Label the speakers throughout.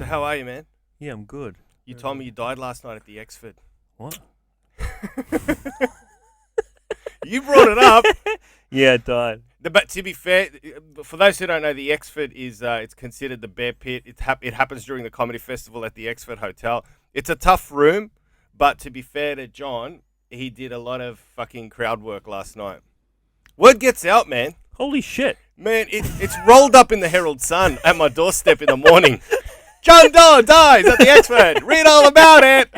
Speaker 1: So how are you, man?
Speaker 2: Yeah, I'm good.
Speaker 1: You told me you died last night at the Exford.
Speaker 2: What?
Speaker 1: You brought it up.
Speaker 2: Yeah, I died.
Speaker 1: But to be fair, for those who don't know, the Exford is it's considered the bear pit. It happens during the comedy festival at the Exford Hotel. It's a tough room, but to be fair to John, he did a lot of fucking crowd work last night. Word gets out, man.
Speaker 2: Holy shit.
Speaker 1: Man, it's rolled up in the Herald Sun at my doorstep in the morning. John Dore dies at the Exford. Read all about it.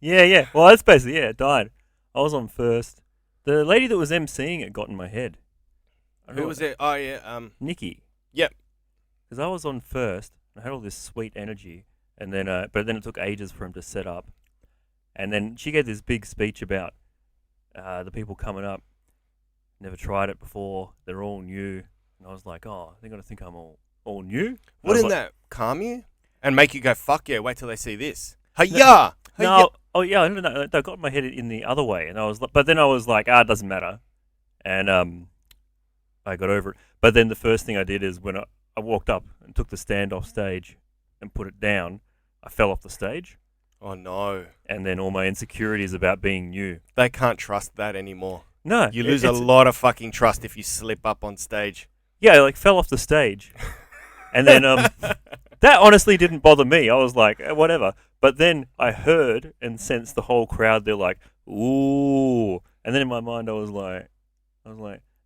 Speaker 2: Yeah. Well, that's basically, I died. I was on first. The lady that was emceeing it got in my head.
Speaker 1: Who was it? Oh, yeah.
Speaker 2: Nikki.
Speaker 1: Yep.
Speaker 2: Because I was on first. I had all this sweet energy. And then, but then it took ages for him to set up. And then she gave this big speech about the people coming up. Never tried it before. They're all new. And I was like, oh, they're going to think I'm all new?
Speaker 1: Wouldn't that calm you? And make you go, fuck yeah, wait till they see this. Hi-ya!
Speaker 2: No. Oh, yeah, no, that got my head in the other way. And I was, but then I was like, it doesn't matter. And I got over it. But then the first thing I did is when I walked up and took the stand off stage and put it down, I fell off the stage.
Speaker 1: Oh, no.
Speaker 2: And then all my insecurities about being new.
Speaker 1: They can't trust that anymore.
Speaker 2: No.
Speaker 1: You lose a lot of fucking trust if you slip up on stage.
Speaker 2: Yeah, I fell off the stage. And then that honestly didn't bother me. I was like, whatever. But then I heard and sensed the whole crowd. They're like, ooh. And then in my mind, I was like,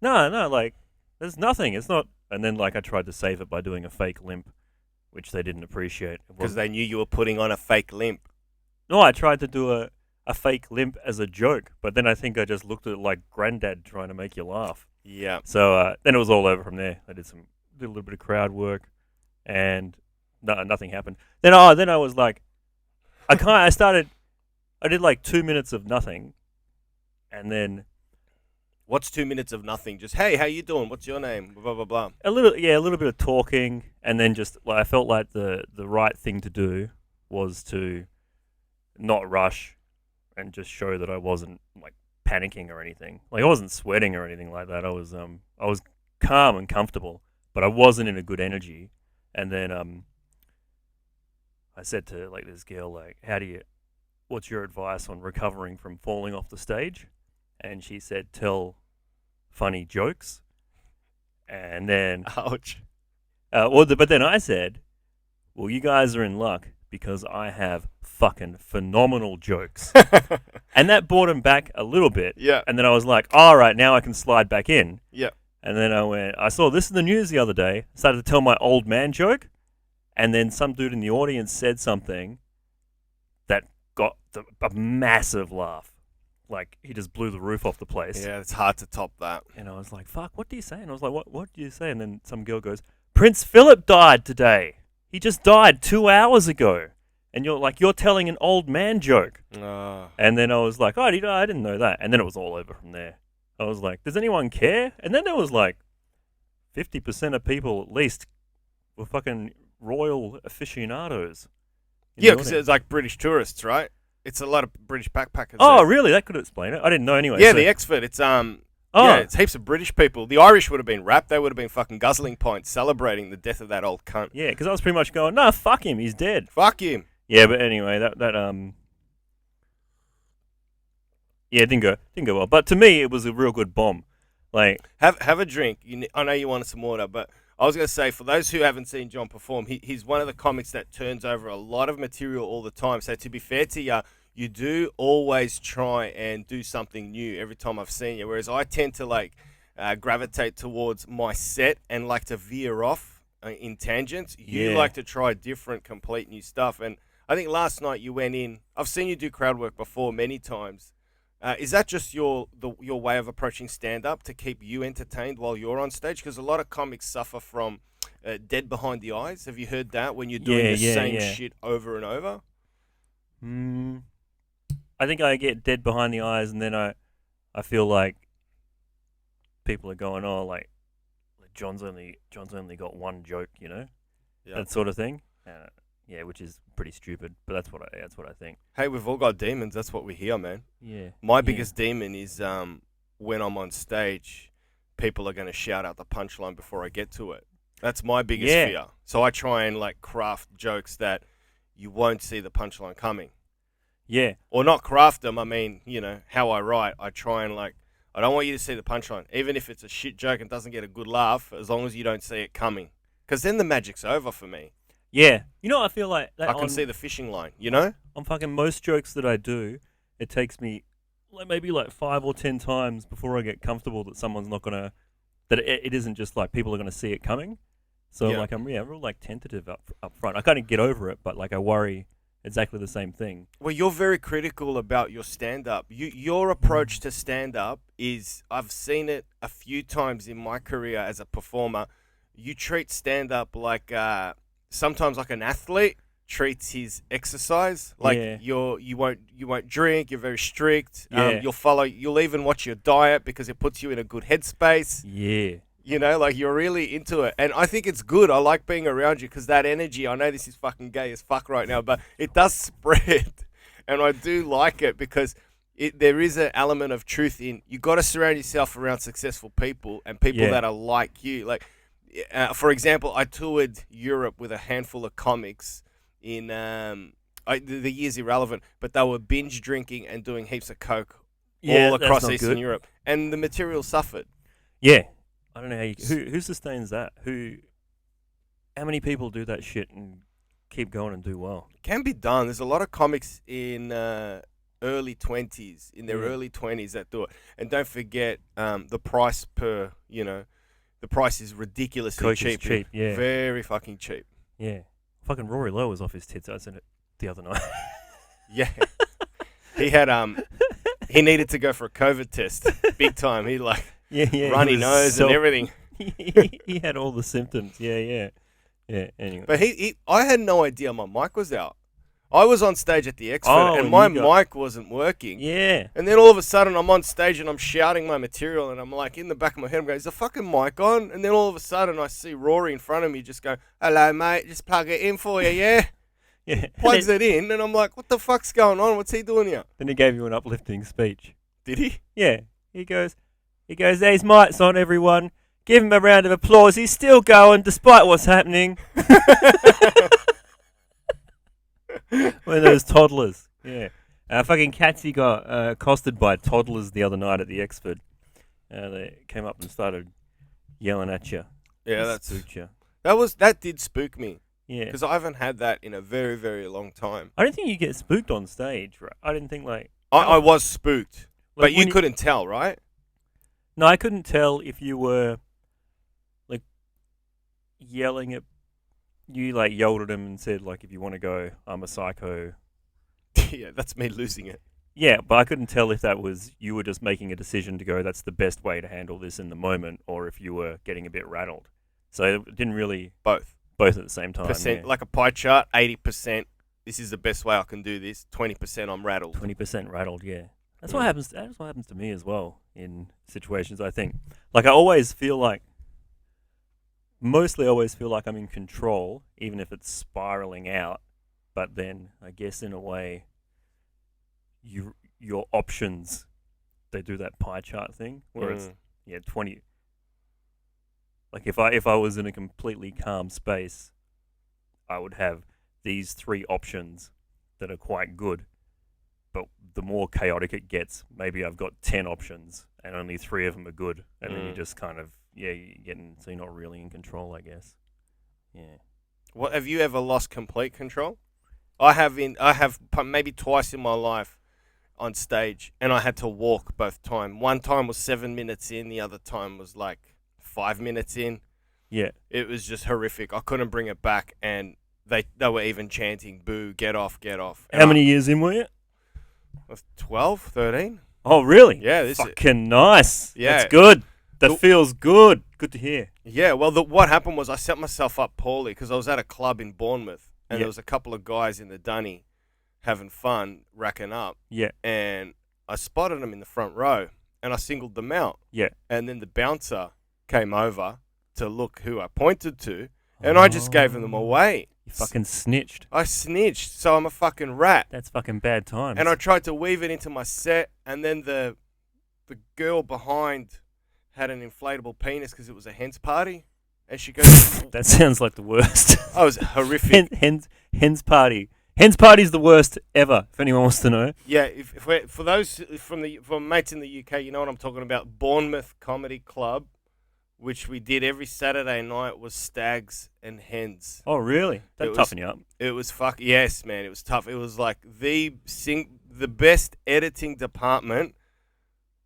Speaker 2: no, like, there's nothing. It's not. And then like I tried to save it by doing a fake limp, which they didn't appreciate.
Speaker 1: Because they knew you were putting on a fake limp.
Speaker 2: No, I tried to do a fake limp as a joke. But then I think I just looked at it like granddad trying to make you laugh.
Speaker 1: Yeah.
Speaker 2: So then it was all over from there. I did a little bit of crowd work, and nothing happened. Then I was like, I did like 2 minutes of nothing, and then
Speaker 1: what's 2 minutes of nothing? Just hey, how you doing? What's your name? Blah blah blah.
Speaker 2: a little bit of talking, and then just like I felt like the right thing to do was to not rush, and just show that I wasn't like panicking or anything. Like I wasn't sweating or anything like that. I was calm and comfortable, but I wasn't in a good energy. And then I said to like this girl, like, what's your advice on recovering from falling off the stage? And she said, tell funny jokes. And then
Speaker 1: ouch.
Speaker 2: But then I said, well, you guys are in luck because I have fucking phenomenal jokes. And that brought him back a little bit.
Speaker 1: Yeah.
Speaker 2: And then I was like, all right, now I can slide back in.
Speaker 1: Yeah.
Speaker 2: And then I saw this in the news the other day, started to tell my old man joke, and then some dude in the audience said something that got a massive laugh. Like, he just blew the roof off the place.
Speaker 1: Yeah, it's hard to top that.
Speaker 2: And I was like, fuck, what do you say? And I was like, what do you say? And then some girl goes, Prince Philip died today. He just died 2 hours ago. And you're telling an old man joke. And then I was like, oh, did I didn't know that. And then it was all over from there. I was like, does anyone care? And then there was like 50% of people at least were fucking royal aficionados.
Speaker 1: Yeah, because it's like British tourists, right? It's a lot of British backpackers.
Speaker 2: Oh,
Speaker 1: there.
Speaker 2: Really? That could explain it. I didn't know anyway.
Speaker 1: Yeah,
Speaker 2: so.
Speaker 1: the Exford. It's yeah, it's heaps of British people. The Irish would have been wrapped. They would have been fucking guzzling pints, celebrating the death of that old cunt.
Speaker 2: Yeah, because I was pretty much going, no, fuck him, he's dead.
Speaker 1: Fuck him.
Speaker 2: Yeah, but anyway, yeah, it didn't go well. But to me, it was a real good bomb. Like,
Speaker 1: have a drink. I know you wanted some water, but I was going to say, for those who haven't seen John perform, he's one of the comics that turns over a lot of material all the time. So to be fair to you, you do always try and do something new every time I've seen you. Whereas I tend to like gravitate towards my set and like to veer off in tangents. You like to try different, complete new stuff. And I think last night you went in. I've seen you do crowd work before many times. Is that just your way of approaching stand-up to keep you entertained while you're on stage? Because a lot of comics suffer from dead behind the eyes. Have you heard that when you're doing the same shit over and over?
Speaker 2: I think I get dead behind the eyes, and then I feel like people are going, oh, like John's only got one joke, you know, that sort of thing. Yeah, which is pretty stupid, but that's what I think.
Speaker 1: Hey, we've all got demons. That's what we hear, man.
Speaker 2: Yeah.
Speaker 1: My biggest demon is when I'm on stage, people are going to shout out the punchline before I get to it. That's my biggest fear. So I try and like craft jokes that you won't see the punchline coming.
Speaker 2: Yeah.
Speaker 1: Or not craft them. I mean, you know, how I write. I try and like, I don't want you to see the punchline. Even if it's a shit joke and doesn't get a good laugh, as long as you don't see it coming. Because then the magic's over for me.
Speaker 2: Yeah. You know, I feel like that
Speaker 1: I can see the fishing line, you know?
Speaker 2: On fucking most jokes that I do, it takes me maybe like 5 or 10 times before I get comfortable that someone's not going to, that it isn't just like people are going to see it coming. So like I'm real like tentative up front. I kind of get over it, but like I worry exactly the same thing.
Speaker 1: Well, you're very critical about your stand-up. Your approach to stand-up is, I've seen it a few times in my career as a performer. You treat stand-up like sometimes like an athlete treats his exercise. Like you won't drink. You're very strict. You'll even watch your diet because it puts you in a good headspace.
Speaker 2: Yeah.
Speaker 1: You know, like you're really into it. And I think it's good. I like being around you because that energy, I know this is fucking gay as fuck right now, but it does spread. And I do like it because there is an element of truth in, you got to surround yourself around successful people and people that are like you. Like, for example, I toured Europe with a handful of comics in, the year's irrelevant, but they were binge drinking and doing heaps of coke all across Eastern Europe. And the material suffered.
Speaker 2: Yeah. I don't know who sustains that. How many people do that shit and keep going and do well?
Speaker 1: It can be done. There's a lot of comics in early 20s, early 20s that do it. And don't forget the price per, the price is ridiculously
Speaker 2: Coke
Speaker 1: cheap.
Speaker 2: Is cheap, yeah.
Speaker 1: Very fucking cheap.
Speaker 2: Yeah. Fucking Rory Lowe was off his tits, I said it the other night.
Speaker 1: Yeah. He had he needed to go for a COVID test. Big time. He runny nose and everything.
Speaker 2: He had all the symptoms. Yeah. Anyway.
Speaker 1: But I had no idea my mic was out. I was on stage at the Exford and my mic wasn't working.
Speaker 2: Yeah.
Speaker 1: And then all of a sudden I'm on stage and I'm shouting my material and I'm like in the back of my head, I'm going, is the fucking mic on? And then all of a sudden I see Rory in front of me just go, hello mate, just plug it in for you, yeah?
Speaker 2: Yeah.
Speaker 1: Plugs it in and I'm like, what the fuck's going on? What's he doing here?
Speaker 2: Then he gave you an uplifting speech.
Speaker 1: Did he?
Speaker 2: Yeah. He goes, there's mics on, everyone. Give him a round of applause. He's still going despite what's happening. One of those toddlers. Yeah. Fucking Catsy got accosted by toddlers the other night at the Exford. They came up and started yelling at you.
Speaker 1: Yeah, that
Speaker 2: spooked you.
Speaker 1: That did spook me.
Speaker 2: Yeah.
Speaker 1: Because I haven't had that in a very, very long time.
Speaker 2: I don't think you get spooked on stage, right? I didn't think like...
Speaker 1: I was spooked. But you couldn't tell, right?
Speaker 2: No, I couldn't tell if you were like yelling at you, like yelled at him and said like, if you want to go, I'm a psycho.
Speaker 1: Yeah, that's me losing it.
Speaker 2: Yeah, but I couldn't tell if that was you were just making a decision to go, that's the best way to handle this in the moment, or if you were getting a bit rattled. So it didn't really...
Speaker 1: Both
Speaker 2: at the same time.
Speaker 1: Like a pie chart, 80%, this is the best way I can do this. 20% I'm rattled.
Speaker 2: 20% rattled, yeah. That's what happens to me as well in situations, I think. Like I always feel like I'm in control, even if it's spiraling out. But then I guess in a way, your options, they do that pie chart thing where it's 20. Like if I was in a completely calm space, I would have these 3 options that are quite good. But the more chaotic it gets, maybe I've got 10 options and only 3 of them are good. And then you just kind of, so you're not really in control, I guess. Yeah.
Speaker 1: What, have you ever lost complete control? I have maybe twice in my life on stage, and I had to walk both times. One time was 7 minutes in, the other time was like 5 minutes in.
Speaker 2: Yeah.
Speaker 1: It was just horrific. I couldn't bring it back, and they were even chanting, boo, get off, get off. And
Speaker 2: how many years in were you?
Speaker 1: I was 12, 13.
Speaker 2: Oh, really?
Speaker 1: Yeah.
Speaker 2: Fucking nice.
Speaker 1: Yeah.
Speaker 2: That's good. That feels good. Good to hear.
Speaker 1: Yeah, well, what happened was I set myself up poorly because I was at a club in Bournemouth, and there was a couple of guys in the dunny having fun, racking up.
Speaker 2: Yeah.
Speaker 1: And I spotted them in the front row, and I singled them out.
Speaker 2: Yeah.
Speaker 1: And then the bouncer came over to look who I pointed to, and I just gave them away.
Speaker 2: You fucking snitched.
Speaker 1: I snitched, so I'm a fucking rat.
Speaker 2: That's fucking bad times.
Speaker 1: And I tried to weave it into my set, and then the girl behind had an inflatable penis because it was a hen's party. And she goes,
Speaker 2: That sounds like the worst.
Speaker 1: "Oh, it was horrific."
Speaker 2: Hen's party. Hen's party's the worst ever. If anyone wants to know.
Speaker 1: Yeah, if we're, for those from mates in the UK, you know what I'm talking about. Bournemouth Comedy Club, which we did every Saturday night, was stags and hens.
Speaker 2: Oh, really? That'd toughen you up.
Speaker 1: It was yes, man. It was tough. It was like the best editing department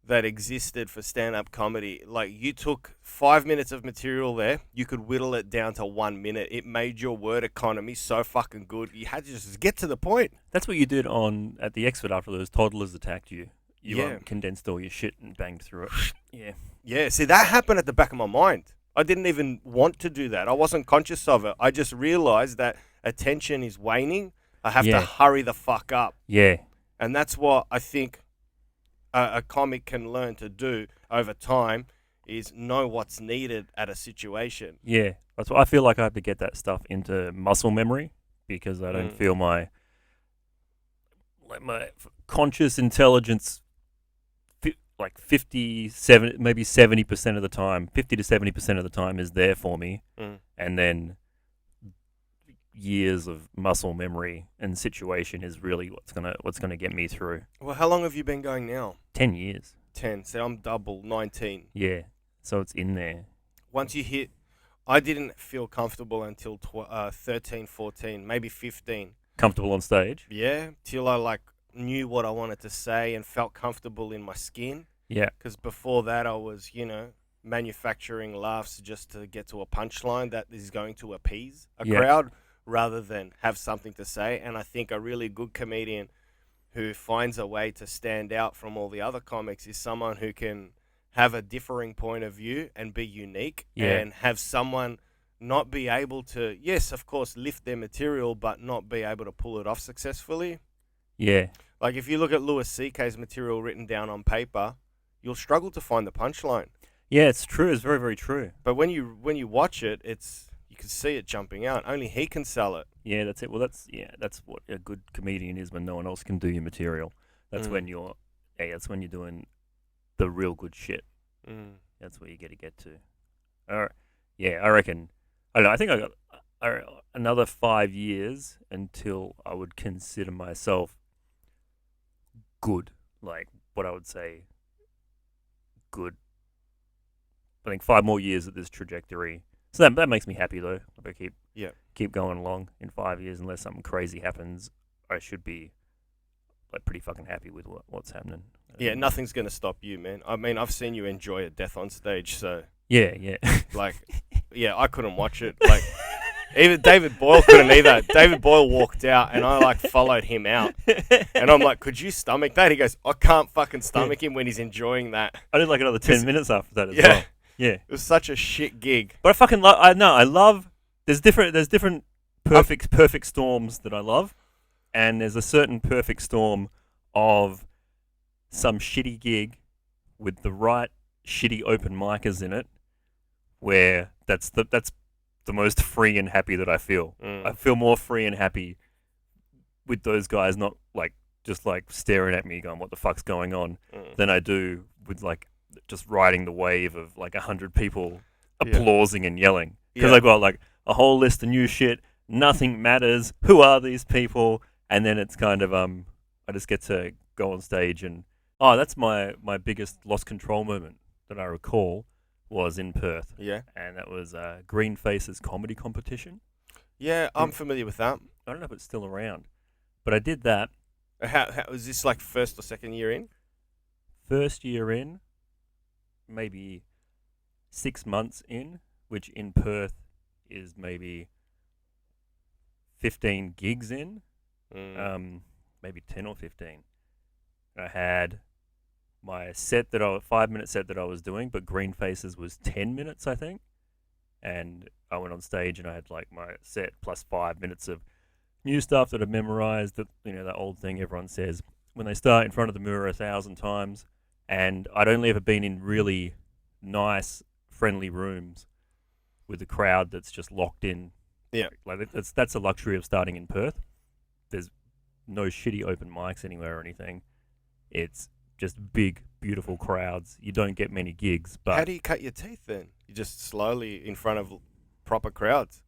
Speaker 1: that existed for stand-up comedy. Like, you took 5 minutes of material there, you could whittle it down to 1 minute. It made your word economy so fucking good. You had to just get to the point.
Speaker 2: That's what you did at the Exford after those toddlers attacked you. You condensed all your shit and banged through it. Yeah.
Speaker 1: Yeah, see, that happened at the back of my mind. I didn't even want to do that. I wasn't conscious of it. I just realized that attention is waning. I have to hurry the fuck up.
Speaker 2: Yeah.
Speaker 1: And that's what I think a comic can learn to do over time, is know what's needed at a situation.
Speaker 2: Yeah. That's what I feel like. I have to get that stuff into muscle memory, because I don't feel my conscious intelligence like 57, maybe 70% of the time, 50 to 70% of the time is there for me. And then years of muscle memory and situation is really what's gonna get me through.
Speaker 1: Well, how long have you been going now?
Speaker 2: 10 years.
Speaker 1: 10. So I'm double, 19.
Speaker 2: Yeah. So it's in there.
Speaker 1: Once you hit, I didn't feel comfortable until 13, 14, maybe 15.
Speaker 2: Comfortable on stage?
Speaker 1: Yeah, till I knew what I wanted to say and felt comfortable in my skin.
Speaker 2: Yeah.
Speaker 1: Because before that, I was, manufacturing laughs just to get to a punchline that is going to appease a crowd rather than have something to say. And I think a really good comedian who finds a way to stand out from all the other comics is someone who can have a differing point of view and be unique and have someone not be able to, yes, of course, lift their material, but not be able to pull it off successfully.
Speaker 2: Yeah.
Speaker 1: Like, if you look at Louis C.K.'s material written down on paper, you'll struggle to find the punchline.
Speaker 2: Yeah, it's true. It's very, very true.
Speaker 1: But when you watch it, you can see it jumping out. Only he can sell it.
Speaker 2: Yeah, that's it. Well, that's what a good comedian is, when no one else can do your material. That's when that's when you're doing the real good shit. That's where you get to. All right. Yeah, I reckon. I don't know. I think I got another 5 years until I would consider myself good. Like, what I would say, good. I think 5 more years at this trajectory. So that makes me happy, though. If I keep going along in 5 years, unless something crazy happens, I should be pretty fucking happy with what's happening.
Speaker 1: Yeah, nothing's gonna stop you, man. I mean, I've seen you enjoy a death on stage, so
Speaker 2: yeah.
Speaker 1: I couldn't watch it. Like, even David Boyle couldn't either. David Boyle walked out, and I followed him out, and I'm like, "Could you stomach that?" He goes, "I can't fucking stomach him when he's enjoying that."
Speaker 2: I did another 10 minutes after that as well. Yeah,
Speaker 1: it was such a shit gig.
Speaker 2: But I fucking love. I love. There's different perfect storms that I love, and there's a certain perfect storm of some shitty gig with the right shitty open micers in it, where that's the most free and happy that I feel. I feel more free and happy with those guys not just staring at me going, "What the fuck's going on?" than I do with just riding the wave of 100 people applauding and yelling. Because I've got a whole list of new shit. Nothing matters. Who are these people? And then it's kind of I just get to go on stage and that's my biggest lost control moment that I recall was in Perth. Yeah. And that was Green Face's comedy competition.
Speaker 1: Yeah, I'm familiar with that.
Speaker 2: I don't know if it's still around, but I did that.
Speaker 1: How was this first or second year in?
Speaker 2: First year in, maybe 6 months in, which in Perth is maybe 15 gigs in, maybe 10 or 15. I had my 5-minute set that I was doing, but Green Faces was 10 minutes, I think. And I went on stage and I had my set plus 5 minutes of new stuff that I've memorized. That that old thing everyone says when they start in front of the mirror 1,000 times. And I'd only ever been in really nice, friendly rooms with a crowd that's just locked in.
Speaker 1: Yeah,
Speaker 2: that's a luxury of starting in Perth. There's no shitty open mics anywhere or anything. It's just big, beautiful crowds. You don't get many gigs. But
Speaker 1: how do you cut your teeth then? You just slowly in front of proper crowds.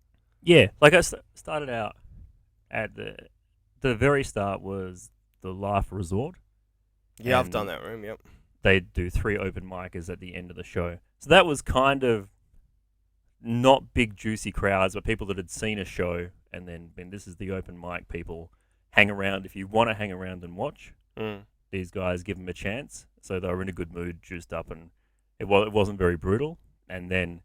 Speaker 2: Yeah, like I started out at the very start was the Life Resort.
Speaker 1: Yeah, I've
Speaker 2: and
Speaker 1: done that room. Yep.
Speaker 2: They do 3 open micers at the end of the show. So that was kind of not big juicy crowds, but people that had seen a show and then been, this is the open mic. People hang around if you want to hang around and watch. These guys, give them a chance. So they were in a good mood, juiced up, and it wasn't very brutal. And then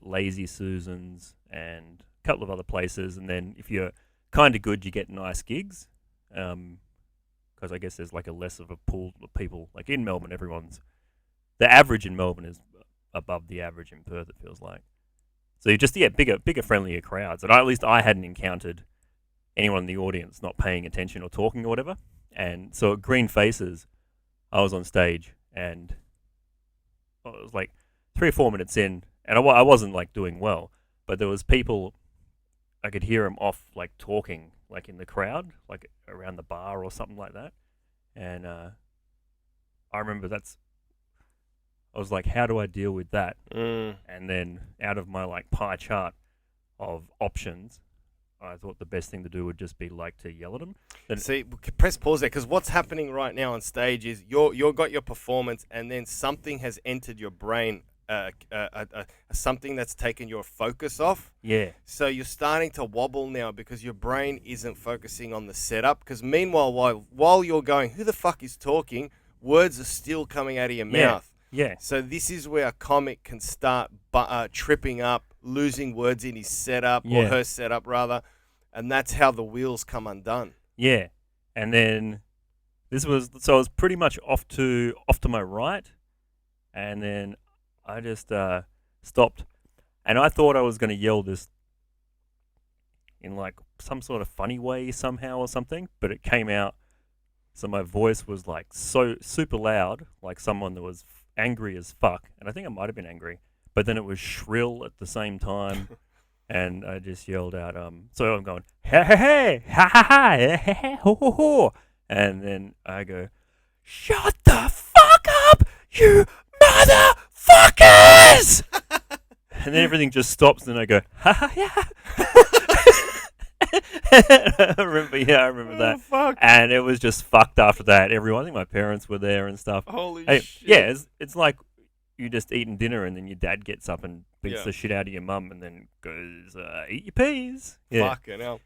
Speaker 2: Lazy Susans and a couple of other places. And then if you're kind of good, you get nice gigs. Because I guess there's like a less of a pool of people. Like in Melbourne, the average in Melbourne is above the average in Perth, it feels like. So you just, bigger, friendlier crowds. And at least I hadn't encountered anyone in the audience not paying attention or talking or whatever. And so at Green Faces, I was on stage and it was like 3 or 4 minutes in, and I wasn't like doing well, but there was people, I could hear them off like talking like in the crowd, like around the bar or something like that. And I remember I was like, how do I deal with that? And then out of my like pie chart of options, I thought the best thing to do would just be like to yell at them.
Speaker 1: See, press pause there, because what's happening right now on stage is you're got your performance, and then something has entered your brain, something that's taken your focus off.
Speaker 2: Yeah.
Speaker 1: So you're starting to wobble now because your brain isn't focusing on the setup. Because meanwhile, while you're going, who the fuck is talking? Words are still coming out of your mouth.
Speaker 2: Yeah.
Speaker 1: So this is where a comic can start tripping up, losing words in his setup or her setup rather, and that's how the wheels come undone.
Speaker 2: Yeah, and then I was pretty much off to my right, and then I just stopped, and I thought I was going to yell this in like some sort of funny way somehow or something, but it came out, so my voice was like so super loud, like someone that was angry as fuck, and I think I might have been angry, but then it was shrill at the same time. And I just yelled out, so I'm going, hey, hey, hey, ha, ha, ha, hey, hey, hey, ho, ho, ho. And then I go, shut the fuck up, you motherfuckers! And then everything just stops, and I go, ha, ha, yeah. I remember that.
Speaker 1: Fuck.
Speaker 2: And it was just fucked after that. I think my parents were there and stuff.
Speaker 1: Holy shit.
Speaker 2: Yeah, it's like you just eating dinner and then your dad gets up and beats the shit out of your mum and then goes, eat your peas. Yeah.
Speaker 1: Fucking hell.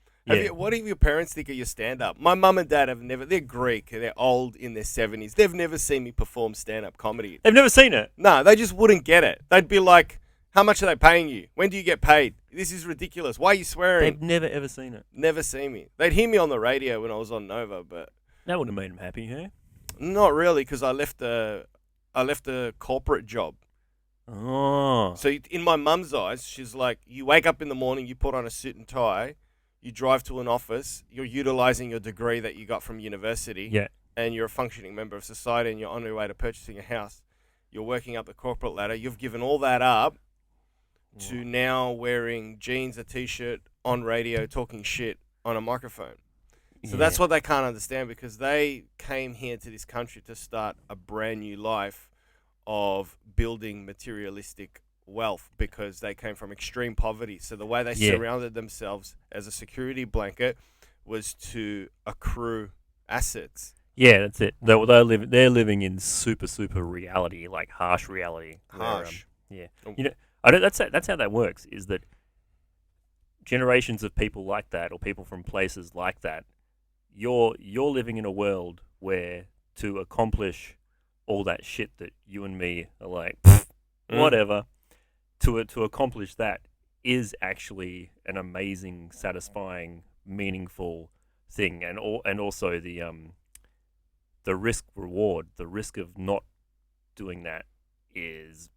Speaker 1: What do your parents think of your stand-up? My mum and dad they're Greek, they're old in their 70s. They've never seen me perform stand-up comedy.
Speaker 2: They've never seen it?
Speaker 1: No, they just wouldn't get it. They'd be like, how much are they paying you? When do you get paid? This is ridiculous. Why are you swearing?
Speaker 2: They've never ever seen it.
Speaker 1: Never seen me. They'd hear me on the radio when I was on Nova, but...
Speaker 2: That would have made them happy, huh?
Speaker 1: Not really, because I left a corporate job.
Speaker 2: Oh.
Speaker 1: So in my mum's eyes, she's like, you wake up in the morning, you put on a suit and tie, you drive to an office, you're utilizing your degree that you got from university, and you're a functioning member of society, and you're on your way to purchasing a house. You're working up the corporate ladder. You've given all that up to now wearing jeans, a t-shirt, on radio, talking shit on a microphone. So that's what they can't understand, because they came here to this country to start a brand new life of building materialistic wealth, because they came from extreme poverty. So the way they surrounded themselves as a security blanket was to accrue assets.
Speaker 2: Yeah, that's it. They're living in super reality, like harsh reality.
Speaker 1: Harsh.
Speaker 2: That's how that works. Is that generations of people like that, or people from places like that, you're living in a world where to accomplish all that shit that you and me are like, whatever, to accomplish that is actually an amazing, satisfying, meaningful thing, and also the risk reward, the risk of not doing that is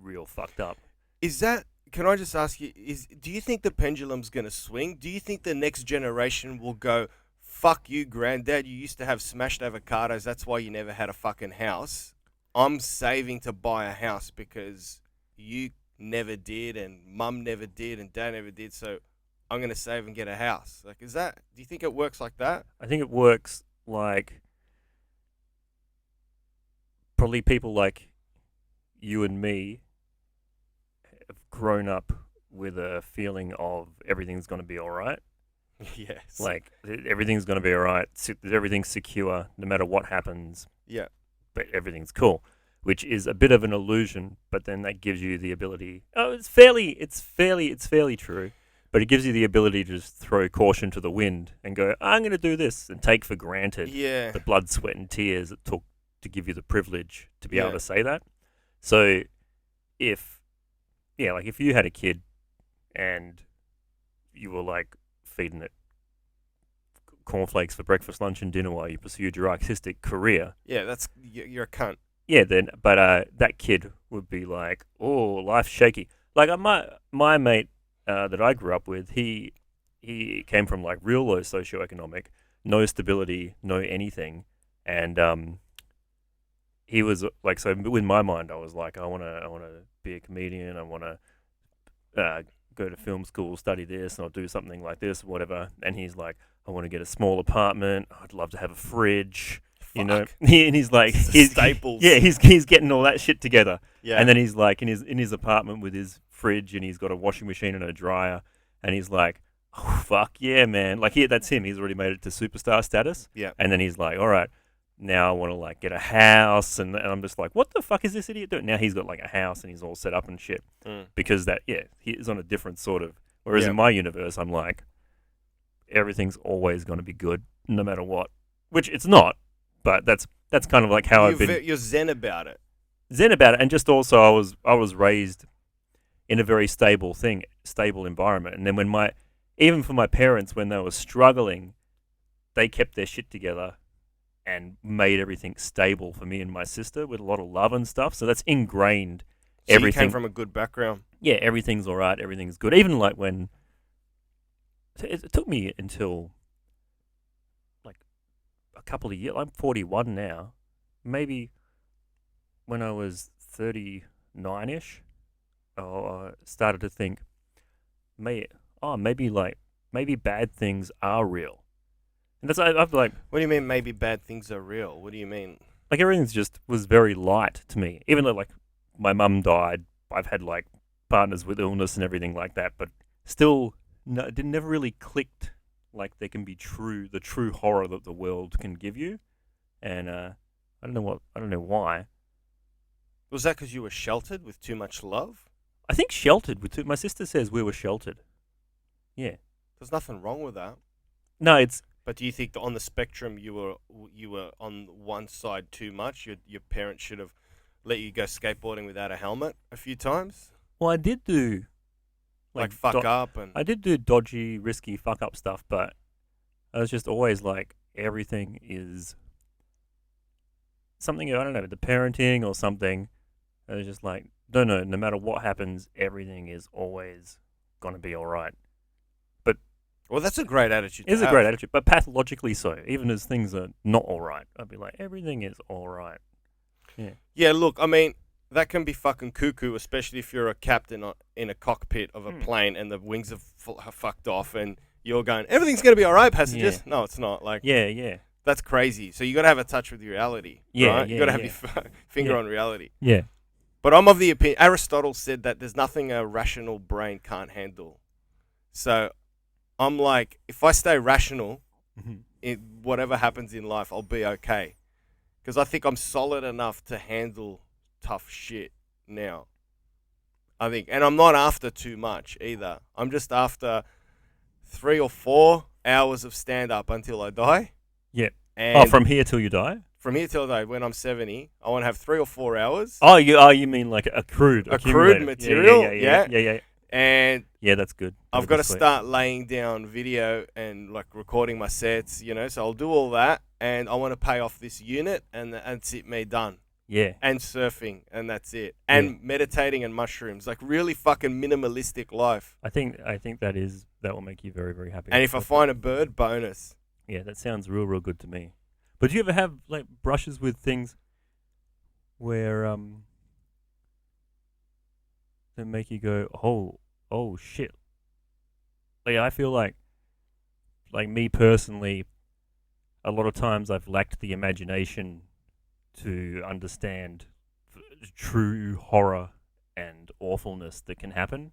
Speaker 2: real fucked up.
Speaker 1: Can I just ask you, do you think the pendulum's going to swing? Do you think the next generation will go, fuck you, granddad, you used to have smashed avocados, that's why you never had a fucking house. I'm saving to buy a house because you never did, and mum never did, and dad never did, so I'm going to save and get a house. Like, do you think it works like that?
Speaker 2: I think it works like probably people like you and me have grown up with a feeling of everything's going to be all right.
Speaker 1: Yes.
Speaker 2: Like everything's going to be all right. Everything's secure no matter what happens.
Speaker 1: Yeah.
Speaker 2: But everything's cool, which is a bit of an illusion. But then that gives you the ability. Oh, it's fairly true. But it gives you the ability to just throw caution to the wind and go, I'm going to do this, and take for granted the blood, sweat, and tears it took to give you the privilege to be able to say that. So if you had a kid and you were like feeding it cornflakes for breakfast, lunch, and dinner while you pursued your artistic career.
Speaker 1: Yeah, you're a cunt.
Speaker 2: Yeah, but that kid would be like, oh, life's shaky. Like my mate that I grew up with, he came from like real low socioeconomic, no stability, no anything, and he was like, so in my mind I was like, I wanna be a comedian, I wanna go to film school, study this, and I'll do something like this, whatever. And he's like, I want to get a small apartment. I'd love to have a fridge.
Speaker 1: Fuck.
Speaker 2: You know, and he's like,
Speaker 1: staples.
Speaker 2: Yeah, he's getting all that shit together.
Speaker 1: Yeah.
Speaker 2: And then he's like in his apartment with his fridge, and he's got a washing machine and a dryer, and he's like, oh, fuck yeah, man. Like, that's him. He's already made it to superstar status.
Speaker 1: Yeah.
Speaker 2: And then he's like, all right, now I want to like get a house, and I'm just like, what the fuck is this idiot doing? Now he's got like a house and he's all set up and shit because he is on a different sort of. Whereas in my universe, I'm like, everything's always going to be good no matter what, which it's not. But that's kind of like how I've been.
Speaker 1: You're zen about it.
Speaker 2: Zen about it, and just also I was raised in a very stable environment, and then even for my parents, when they were struggling, they kept their shit together and made everything stable for me and my sister with a lot of love and stuff. So that's ingrained.
Speaker 1: So
Speaker 2: Everything
Speaker 1: you came from a good background.
Speaker 2: Yeah, everything's all right. Everything's good. Even like when it took me until like a couple of years. I'm 41 now. Maybe when I was 39ish, I started to think, maybe bad things are real. And that's I've like.
Speaker 1: What do you mean? Maybe bad things are real. What do you mean?
Speaker 2: Like everything's just was very light to me. Even though like my mum died, I've had like partners with illness and everything like that, but still, it never really clicked. Like there can be the true horror that the world can give you, and I don't know why.
Speaker 1: Was that because you were sheltered with too much love?
Speaker 2: I think sheltered with my sister says we were sheltered. Yeah.
Speaker 1: There's nothing wrong with that.
Speaker 2: No, it's.
Speaker 1: But do you think that on the spectrum you were on one side too much? Your parents should have let you go skateboarding without a helmet a few times?
Speaker 2: Well, I did do
Speaker 1: like fuck up, and
Speaker 2: I did do dodgy, risky fuck up stuff, but I was just always like everything is something, I don't know, the parenting or something. I was just like, no matter what happens, everything is always gonna be all right.
Speaker 1: Well, that's a great attitude.
Speaker 2: It is a great attitude, but pathologically so. Even as things are not all right, I'd be like, everything is all right. Yeah.
Speaker 1: Yeah, look, I mean, that can be fucking cuckoo, especially if you're a captain in a cockpit of a plane and the wings have fucked off and you're going, everything's going to be all right, passengers. Yeah. No, it's not. Like,
Speaker 2: yeah.
Speaker 1: That's crazy. So you got to have a touch with reality.
Speaker 2: Yeah,
Speaker 1: right? You got to have your finger on reality.
Speaker 2: Yeah.
Speaker 1: But I'm of the opinion, Aristotle said that there's nothing a rational brain can't handle. So I'm like, if I stay rational, whatever happens in life, I'll be okay. Because I think I'm solid enough to handle tough shit now. I think. And I'm not after too much either. I'm just after 3 or 4 hours of stand-up until I die.
Speaker 2: Yeah.
Speaker 1: And
Speaker 2: from here till you die?
Speaker 1: From here till I die, when I'm 70, I want to have 3 or 4 hours.
Speaker 2: Oh, you mean like accrued
Speaker 1: material?
Speaker 2: Yeah.
Speaker 1: And
Speaker 2: yeah, that's good.
Speaker 1: I've got to start laying down video and like recording my sets, so I'll do all that, and I want to pay off this unit, and that's it, me done.
Speaker 2: Yeah.
Speaker 1: And surfing, and that's it. And meditating and mushrooms, like really fucking minimalistic life.
Speaker 2: I think that will make you very, very happy.
Speaker 1: And if I find a bird, bonus.
Speaker 2: Yeah, that sounds real, real good to me. But do you ever have like brushes with things where that make you go, oh shit? Like I feel like me personally, a lot of times I've lacked the imagination to understand true horror and awfulness that can happen.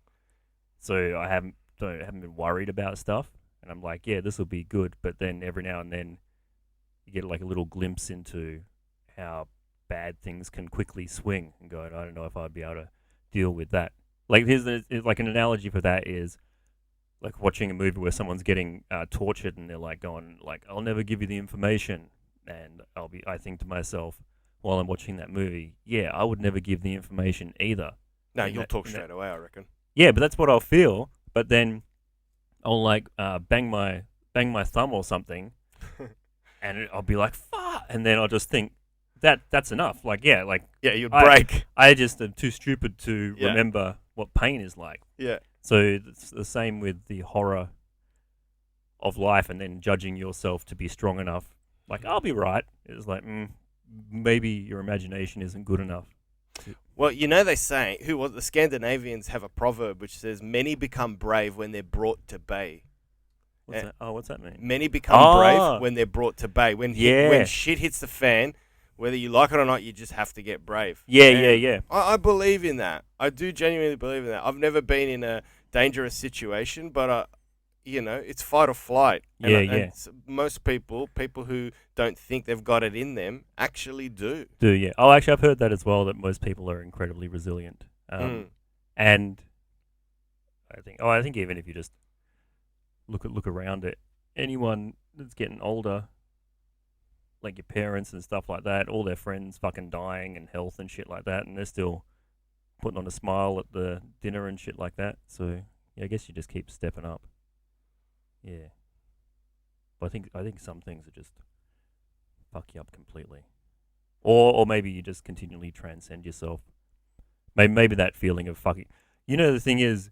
Speaker 2: So I haven't been worried about stuff, and I'm like, yeah, this will be good. But then every now and then, you get like a little glimpse into how bad things can quickly swing, and go, I don't know if I'd be able to deal with that. Like like an analogy for that is like watching a movie where someone's getting tortured, and they're like going like, I'll never give you the information, and I think to myself while I'm watching that movie, yeah, I would never give the information either.
Speaker 1: No, you'll talk straight away, I reckon.
Speaker 2: Yeah, but that's what I'll feel. But then I'll like bang my thumb or something, and I'll be like, "Fuck!" And then I'll just think that's enough. Like, yeah,
Speaker 1: you'd break.
Speaker 2: I just am too stupid to remember what pain is like.
Speaker 1: Yeah.
Speaker 2: So it's the same with the horror of life, and then judging yourself to be strong enough. Like, I'll be right. It's like, maybe your imagination isn't good enough.
Speaker 1: Well, they say, the Scandinavians have a proverb which says, many become brave when they're brought to bay.
Speaker 2: What's that? Oh, what's that mean?
Speaker 1: Many become brave when they're brought to bay. When shit hits the fan, whether you like it or not, you just have to get brave.
Speaker 2: Yeah.
Speaker 1: I believe in that. I do genuinely believe in that. I've never been in a dangerous situation, but it's fight or flight. And most people who don't think they've got it in them actually do.
Speaker 2: Yeah. Oh, actually, I've heard that as well, that most people are incredibly resilient. And I think even if you just look around it, anyone that's getting older, like your parents and stuff like that, all their friends fucking dying and health and shit like that, and they're still putting on a smile at the dinner and shit like that. So yeah, I guess you just keep stepping up. Yeah, but I think some things are just fuck you up completely, or maybe you just continually transcend yourself. Maybe that feeling of fucking. The thing is,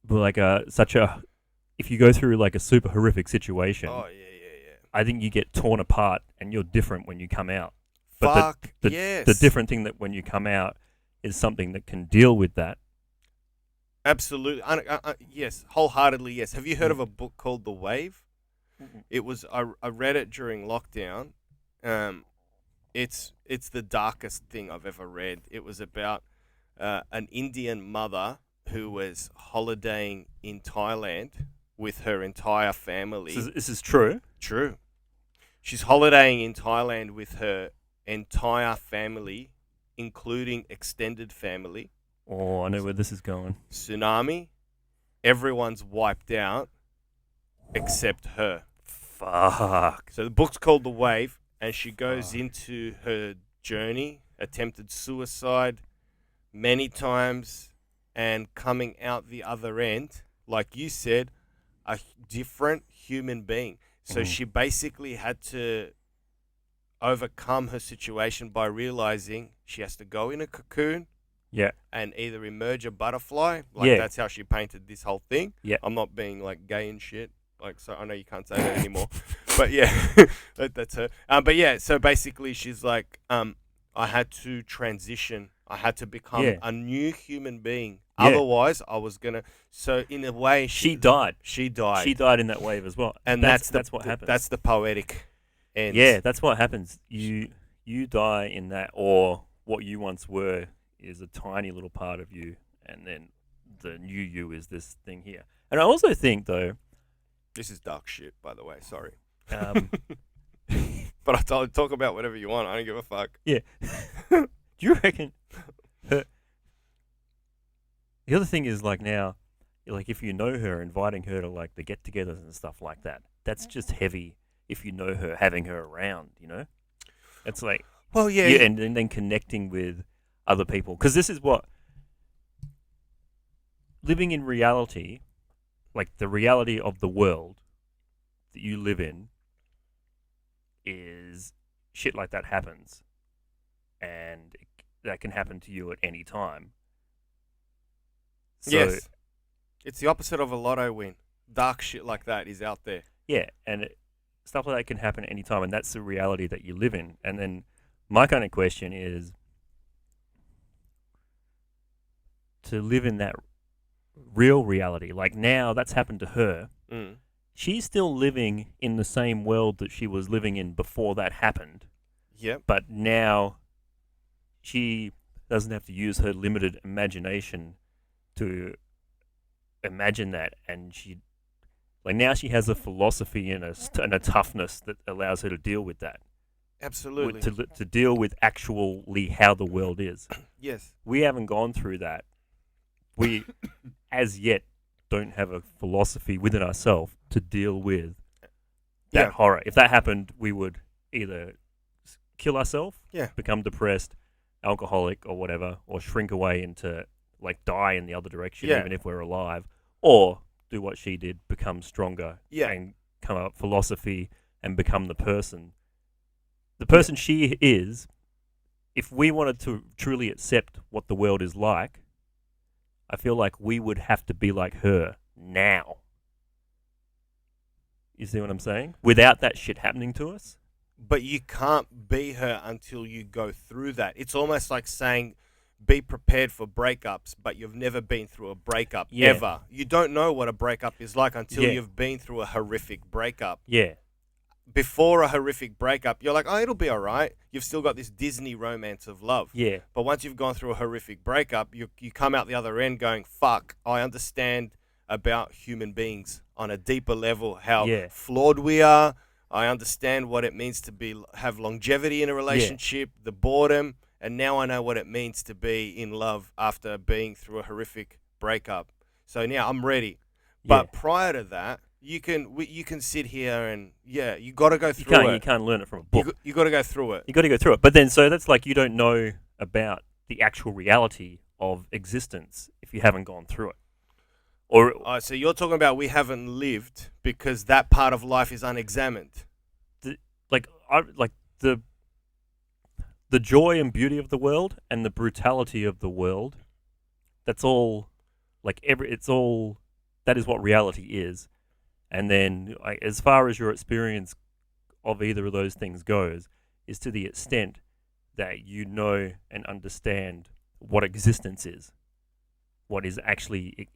Speaker 2: like if you go through like a super horrific situation.
Speaker 1: Oh yeah.
Speaker 2: I think you get torn apart, and you're different when you come out.
Speaker 1: Yes.
Speaker 2: The different thing that when you come out is something that can deal with that.
Speaker 1: Absolutely. Yes, wholeheartedly, yes. Have you heard of a book called The Wave?
Speaker 2: Mm-mm.
Speaker 1: It was I read it during lockdown. It's the darkest thing I've ever read. It was about an Indian mother who was holidaying in Thailand with her entire family.
Speaker 2: This is true?
Speaker 1: True. She's holidaying in Thailand with her entire family, including extended family.
Speaker 2: Oh, I know where this is going.
Speaker 1: Tsunami. Everyone's wiped out except her.
Speaker 2: Fuck.
Speaker 1: So the book's called The Wave, and she goes into her journey, attempted suicide many times, and coming out the other end, like you said, a different human being. So she basically had to overcome her situation by realizing she has to go in a cocoon and either emerge a butterfly. That's how she painted this whole thing.
Speaker 2: Yeah.
Speaker 1: I'm not being like gay and shit. Like, so I know you can't say that anymore. But yeah, that's her. But yeah, so basically she's like, I had to transition. I had to become a new human being. Yeah. Otherwise, I was going to... So, in a way...
Speaker 2: She died.
Speaker 1: She died.
Speaker 2: She died in that wave as well.
Speaker 1: And that's what happens. That's the poetic end.
Speaker 2: Yeah, that's what happens. You die in that, or what you once were is a tiny little part of you, and then the new you is this thing here. And I also think, though...
Speaker 1: This is dark shit, by the way. Sorry. But I'll talk about whatever you want. I don't give a fuck.
Speaker 2: Yeah. Do you reckon... The other thing is, like, now, like, if you know her, inviting her to, like, the get-togethers and stuff like that, that's just heavy if you know her, having her around, It's like...
Speaker 1: Well, yeah.
Speaker 2: And then connecting with other people. Because this is what... Living in reality, like, the reality of the world that you live in is shit like that happens. And that can happen to you at any time. So,
Speaker 1: yes. It's the opposite of a lotto win. Dark shit like that is out there.
Speaker 2: Yeah, and stuff like that can happen at any time, and that's the reality that you live in. And then my kind of question is to live in that real reality. Like, now that's happened to her. She's still living in the same world that she was living in before that happened.
Speaker 1: Yep.
Speaker 2: But now she doesn't have to use her limited imagination to imagine that, and now she has a philosophy and a toughness that allows her to deal with that.
Speaker 1: Absolutely.
Speaker 2: To deal with actually how the world is.
Speaker 1: Yes.
Speaker 2: We haven't gone through that. We, as yet, don't have a philosophy within ourselves to deal with that horror. If that happened, we would either kill ourselves, become depressed, alcoholic, or whatever, or shrink away into, like, die in the other direction, even if we're alive, or do what she did, become stronger, and come up with philosophy and become the person she is. If we wanted to truly accept what the world is like, I feel like we would have to be like her now. You see what I'm saying? Without that shit happening to us.
Speaker 1: But you can't be her until you go through that. It's almost like saying, be prepared for breakups, but you've never been through a breakup ever. You don't know what a breakup is like until you've been through a horrific breakup.
Speaker 2: Yeah.
Speaker 1: Before a horrific breakup, you're like, oh, it'll be all right. You've still got this Disney romance of love.
Speaker 2: Yeah.
Speaker 1: But once you've gone through a horrific breakup, you come out the other end going, fuck, I understand about human beings on a deeper level, how flawed we are. I understand what it means to have longevity in a relationship, the boredom, and now I know what it means to be in love after being through a horrific breakup. So now I'm ready. But prior to that, you can sit here and you got to go through it.
Speaker 2: You can't learn it from a book.
Speaker 1: You got to go through it.
Speaker 2: You got to go through it. But then, so that's like you don't know about the actual reality of existence if you haven't gone through it. Or
Speaker 1: so you're talking about we haven't lived because that part of life is unexamined.
Speaker 2: The joy and beauty of the world and the brutality of the world. That's all. That is what reality is. And then, as far as your experience of either of those things goes, is to the extent that you know and understand what existence is, what is actually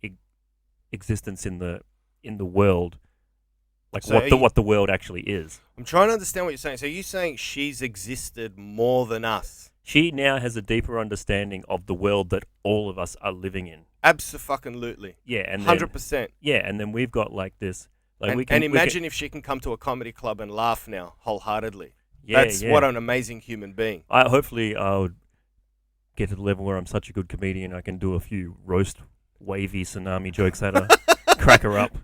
Speaker 2: existence in the world, what the world actually is.
Speaker 1: I'm trying to understand what you're saying. So you're saying she's existed more than us?
Speaker 2: She now has a deeper understanding of the world that all of us are living in.
Speaker 1: Absolutely.
Speaker 2: Yeah, and
Speaker 1: 100%.
Speaker 2: Yeah, and then we've got like this.
Speaker 1: And imagine if she can come to a comedy club and laugh now wholeheartedly.
Speaker 2: Yeah,
Speaker 1: That's what an amazing human being.
Speaker 2: Hopefully I'll get to the level where I'm such a good comedian I can do a few roast wavy tsunami jokes at her, crack her up.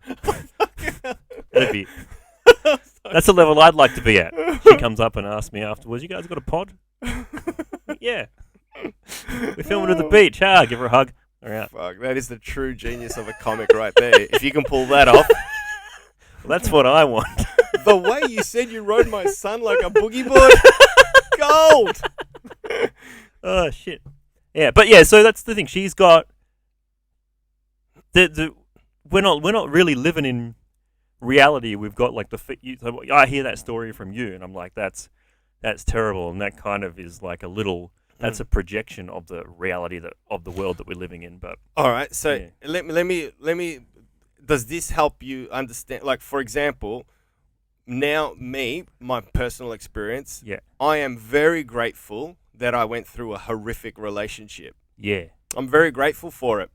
Speaker 2: That's the level I'd like to be at. She comes up and asks me afterwards, "You guys got a pod?" Yeah. We're filming at the beach. Give her a hug. All right.
Speaker 1: Fuck, that is the true genius of a comic right there. If you can pull that off.
Speaker 2: Well, that's what I want.
Speaker 1: The way you said you rode my son like a boogie board. Gold.
Speaker 2: Oh, shit. Yeah, but so that's the thing. She's got... We're not really living in reality. We've got like I hear that story from you and I'm like, that's terrible. And that kind of is like a little... That's a projection of the reality of the world that we're living in. But
Speaker 1: all right, so let me. Does this help you understand? Like, for example, now my personal experience.
Speaker 2: Yeah,
Speaker 1: I am very grateful that I went through a horrific relationship.
Speaker 2: Yeah,
Speaker 1: I'm very grateful for it.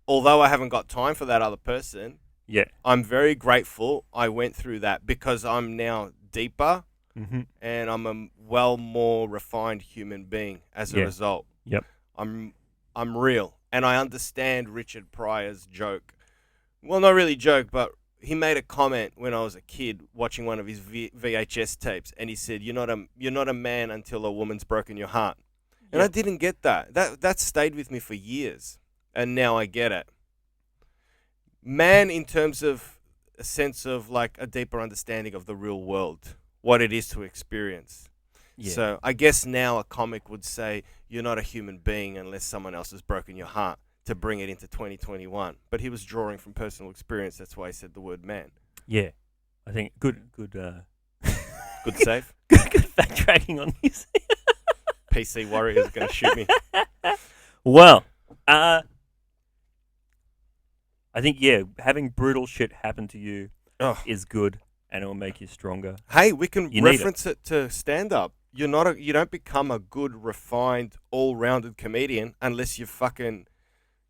Speaker 1: Although I haven't got time for that other person.
Speaker 2: Yeah,
Speaker 1: I'm very grateful I went through that because I'm now deeper.
Speaker 2: Mm-hmm.
Speaker 1: And I'm a more refined human being as a result.
Speaker 2: Yep.
Speaker 1: I'm real. And I understand Richard Pryor's joke. Well, not really joke, but he made a comment when I was a kid watching one of his VHS tapes. And he said, you're not a man until a woman's broken your heart. And I didn't get that. That stayed with me for years. And now I get it. Man, in terms of a sense of like a deeper understanding of the real world. What it is to experience. Yeah. So I guess now a comic would say you're not a human being unless someone else has broken your heart to bring it into 2021. But he was drawing from personal experience. That's why he said the word man.
Speaker 2: Yeah. I think good
Speaker 1: good save.
Speaker 2: good fact-tracking on this.
Speaker 1: PC Warriors are going to shoot me.
Speaker 2: Well, I think, having brutal shit happen to you is good. And it will make you stronger.
Speaker 1: Hey, we can reference it to stand-up. you don't become a good, refined, all-rounded comedian unless you've fucking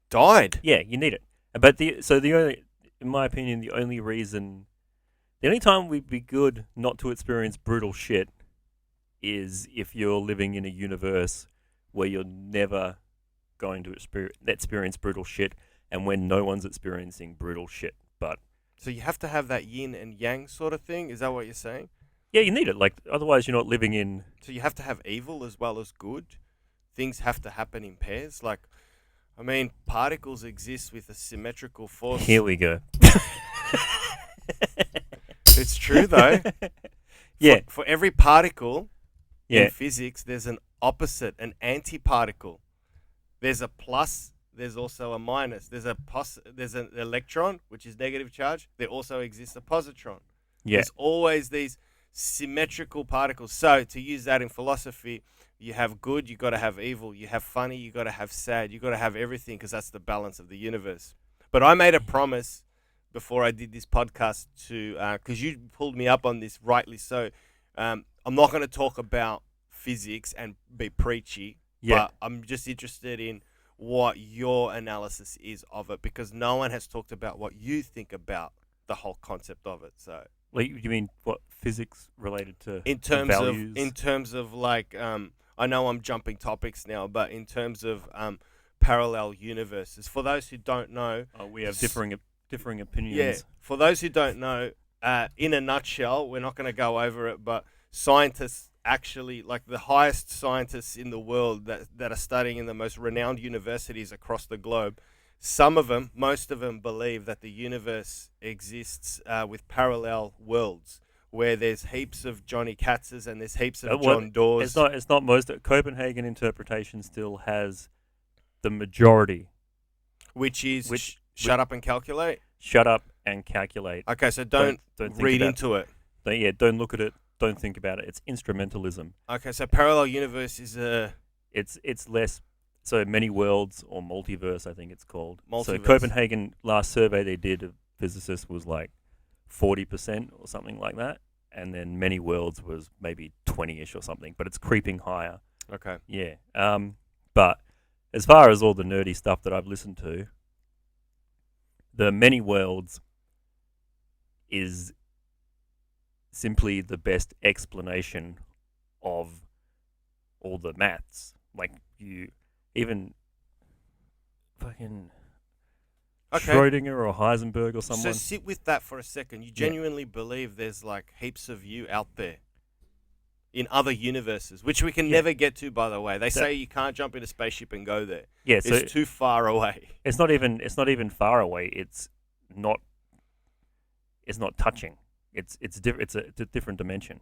Speaker 1: died.
Speaker 2: Yeah, you need it. But the only, in my opinion, the only time we'd be good not to experience brutal shit is if you're living in a universe where you're never going to experience brutal shit, and when no one's experiencing brutal shit. But
Speaker 1: So you have to have that yin and yang sort of thing. Is that what you're saying?
Speaker 2: yeah, you need it. Like otherwise, you're not living in.
Speaker 1: So you have to have evil as well as good. Things have to happen in pairs. Like, I mean, particles exist with a symmetrical force.
Speaker 2: Here we go.
Speaker 1: It's true though.
Speaker 2: Yeah.
Speaker 1: For every particle
Speaker 2: Yeah.
Speaker 1: in physics, there's an opposite, an antiparticle. There's a plus. There's also a minus. There's an electron, which is negative charge. There also exists a positron.
Speaker 2: Yeah.
Speaker 1: There's always these symmetrical particles. So to use that in philosophy, you have good, you got to have evil. You have funny, you got to have sad. You got to have everything because that's the balance of the universe. But I made a promise before I did this podcast to, because you pulled me up on this, rightly so. I'm not going to talk about physics and be preachy, but I'm just interested in what your analysis is of it, because no one has talked about what you think about the whole concept of it. So,
Speaker 2: like, you mean what, physics related to
Speaker 1: in terms
Speaker 2: values?
Speaker 1: of like, I know I'm jumping topics now, but in terms of parallel universes, for those who don't know,
Speaker 2: we have differing opinions.
Speaker 1: yeah. For those who don't know, in a nutshell, we're not going to go over it, but scientists actually, like the highest scientists in the world that are studying in the most renowned universities across the globe, most of them believe that the universe exists with parallel worlds, where there's heaps of Johnny Katz's and there's heaps of John Dore's.
Speaker 2: It's not most. Copenhagen interpretation still has the majority,
Speaker 1: which is shut up and calculate.
Speaker 2: Shut up and calculate.
Speaker 1: Okay, so don't read into it.
Speaker 2: Don't look at it. Don't think about it. It's instrumentalism.
Speaker 1: Okay, so parallel universe is
Speaker 2: it's less. So many worlds, or multiverse, I think it's called.
Speaker 1: Multiverse.
Speaker 2: So Copenhagen, last survey they did of physicists was like 40% or something like that, and then many worlds was maybe 20ish or something. But it's creeping higher.
Speaker 1: Okay.
Speaker 2: Yeah. But as far as all the nerdy stuff that I've listened to, the many worlds is simply the best explanation of all the maths. Like, you even fucking Schrdinger or Heisenberg or someone.
Speaker 1: So sit with that for a second. You genuinely believe there's like heaps of you out there in other universes, which we can never get to, by the way. They say you can't jump in a spaceship and go there.
Speaker 2: Yeah, so
Speaker 1: it's too far away.
Speaker 2: It's not even far away. It's not touching. It's a different dimension.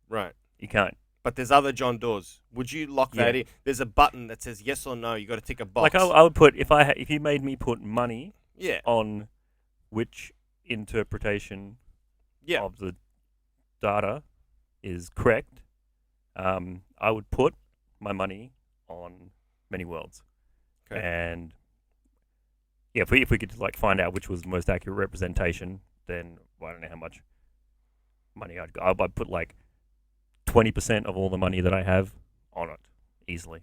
Speaker 1: Right.
Speaker 2: You can't.
Speaker 1: But there's other John Dores. Would you lock that in? There's a button that says yes or no. You got to tick a box.
Speaker 2: Like I would put, if you made me put money on which interpretation of the data is correct, I would put my money on many worlds.
Speaker 1: Okay.
Speaker 2: And if we could like find out which was the most accurate representation, then I don't know how much money I'd put like 20% of all the money that I have on it easily.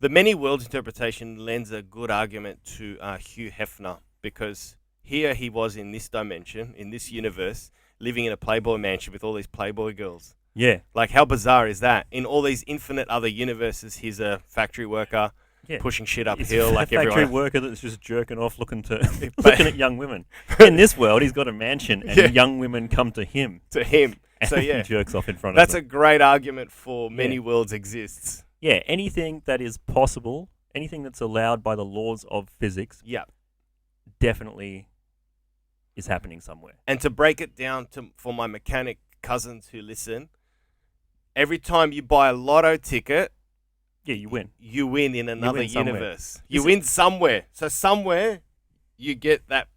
Speaker 1: The many worlds interpretation lends a good argument to Hugh Hefner, because here he was in this dimension, in this universe, living in a Playboy mansion with all these Playboy girls.
Speaker 2: Yeah.
Speaker 1: Like, how bizarre is that? In all these infinite other universes, he's a factory worker pushing shit uphill like everyone.
Speaker 2: Factory worker that's just jerking off looking at young women. In this world, he's got a mansion and young women come to him.
Speaker 1: So
Speaker 2: he jerks off in front of them.
Speaker 1: That's a great argument for many worlds exists.
Speaker 2: Yeah, anything that is possible, anything that's allowed by the laws of physics, definitely is happening somewhere.
Speaker 1: And to break it down for my mechanic cousins who listen, every time you buy a lotto ticket,
Speaker 2: you win.
Speaker 1: You win in another universe. You win somewhere. So somewhere you get that.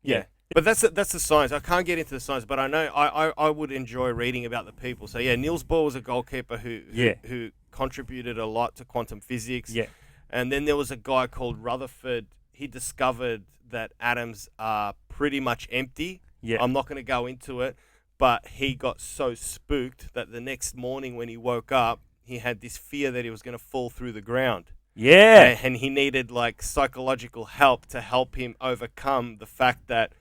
Speaker 1: Yeah. But that's the science. I can't get into the science, but I know I would enjoy reading about the people. So Niels Bohr was a goalkeeper who contributed a lot to quantum physics.
Speaker 2: Yeah.
Speaker 1: And then there was a guy called Rutherford. He discovered that atoms are pretty much empty.
Speaker 2: Yeah.
Speaker 1: I'm not going to go into it, but he got so spooked that the next morning when he woke up, he had this fear that he was going to fall through the ground.
Speaker 2: Yeah.
Speaker 1: And he needed like psychological help to help him overcome the fact that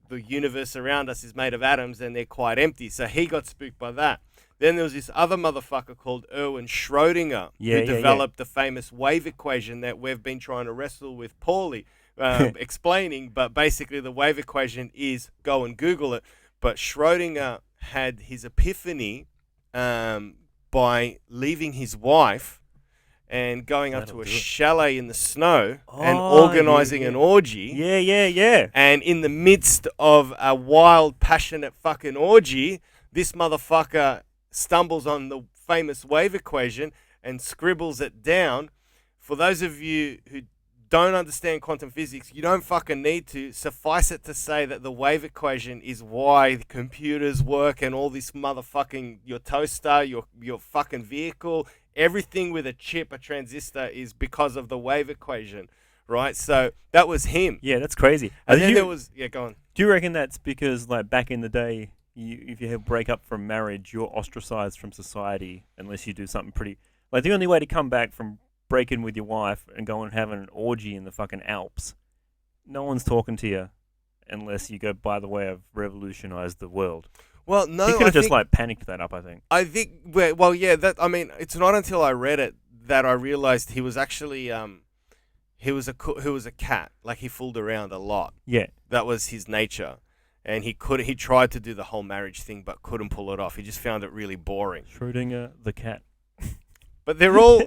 Speaker 1: the universe around us is made of atoms and they're quite empty. So he got spooked by that. Then there was this other motherfucker called Erwin Schrödinger who developed the famous wave equation that we've been trying to wrestle with Paulie explaining. But basically the wave equation is, go and Google it. But Schrödinger had his epiphany by leaving his wife and going up to a chalet in the snow and organizing an orgy.
Speaker 2: Yeah.
Speaker 1: And in the midst of a wild, passionate fucking orgy, this motherfucker stumbles on the famous wave equation and scribbles it down. For those of you who don't understand quantum physics, you don't fucking need to. Suffice it to say that the wave equation is why the computers work and all this motherfucking, your toaster, your fucking vehicle, everything with a chip, a transistor, is because of the wave equation, right? So that was him.
Speaker 2: Yeah, that's crazy.
Speaker 1: And then there was, go on.
Speaker 2: Do you reckon that's because, like, back in the day, if you break up from marriage, you're ostracized from society unless you do something pretty... Like, the only way to come back from breaking with your wife and go and have an orgy in the fucking Alps, no one's talking to you unless you go, by the way, I've revolutionized the world.
Speaker 1: Well, no,
Speaker 2: he could have just like panicked that up, I think.
Speaker 1: I think, well, yeah, that, I mean, it's not until I read it that I realized he was actually, he was a cat. Like, he fooled around a lot.
Speaker 2: Yeah.
Speaker 1: That was his nature. And he tried to do the whole marriage thing, but couldn't pull it off. He just found it really boring.
Speaker 2: Schrödinger, the cat.
Speaker 1: But they're all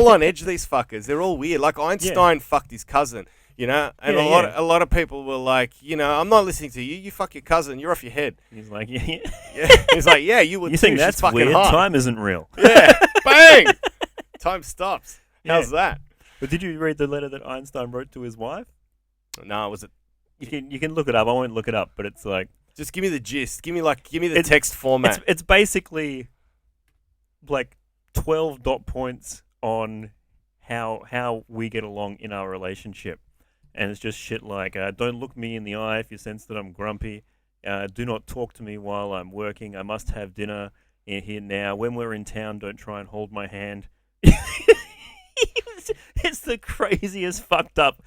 Speaker 1: on edge, these fuckers. They're all weird. Like, Einstein fucked his cousin, you know? And a lot of people were like, you know, I'm not listening to you. You fuck your cousin. You're off your head.
Speaker 2: He's like,
Speaker 1: He's like, yeah, you would.
Speaker 2: You think that's
Speaker 1: fucking
Speaker 2: weird?
Speaker 1: hot.
Speaker 2: Time isn't real.
Speaker 1: Yeah. Bang. Time stops. How's that?
Speaker 2: But did you read the letter that Einstein wrote to his wife?
Speaker 1: No, was it?
Speaker 2: You can look it up. I won't look it up, but it's like,
Speaker 1: just give me the gist. Give me the text format.
Speaker 2: It's basically like 12 dot points on how we get along in our relationship. And it's just shit like, don't look me in the eye if you sense that I'm grumpy. Do not talk to me while I'm working. I must have dinner here now. When we're in town, don't try and hold my hand. It's the craziest fucked up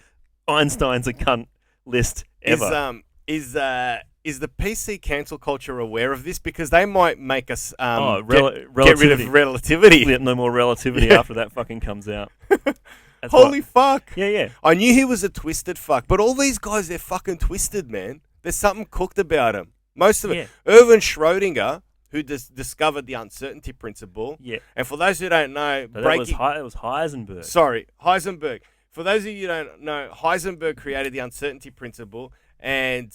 Speaker 2: Einstein's a cunt list ever.
Speaker 1: Is the PC cancel culture aware of this? Because they might make us get rid of relativity.
Speaker 2: No more relativity after that fucking comes out.
Speaker 1: Holy fuck.
Speaker 2: Yeah.
Speaker 1: I knew he was a twisted fuck, but all these guys, they're fucking twisted, man. There's something cooked about them. Most of it. Erwin Schrödinger, who discovered the uncertainty principle.
Speaker 2: Yeah.
Speaker 1: And for those who don't know...
Speaker 2: it was Heisenberg.
Speaker 1: Sorry, Heisenberg. For those of you who don't know, Heisenberg created the uncertainty principle, and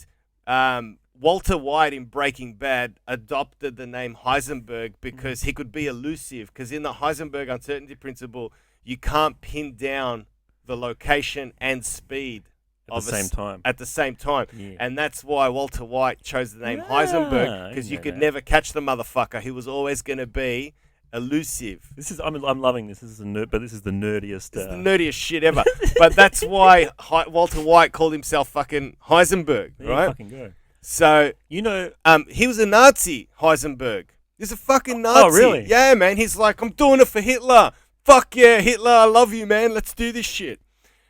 Speaker 1: Walter White in Breaking Bad adopted the name Heisenberg because he could be elusive, because in the Heisenberg uncertainty principle, you can't pin down the location and speed
Speaker 2: at the same time.
Speaker 1: Yeah. And that's why Walter White chose the name Heisenberg, because you could never catch the motherfucker. He was always going to be elusive.
Speaker 2: I'm loving this. This is but this is the nerdiest.
Speaker 1: It's the nerdiest shit ever. But that's why Walter White called himself fucking Heisenberg, right?
Speaker 2: Fucking go.
Speaker 1: So
Speaker 2: you know,
Speaker 1: he was a Nazi, Heisenberg. He's a fucking Nazi.
Speaker 2: Oh, really?
Speaker 1: Yeah, man. He's like, I'm doing it for Hitler. Fuck yeah, Hitler. I love you, man. Let's do this shit.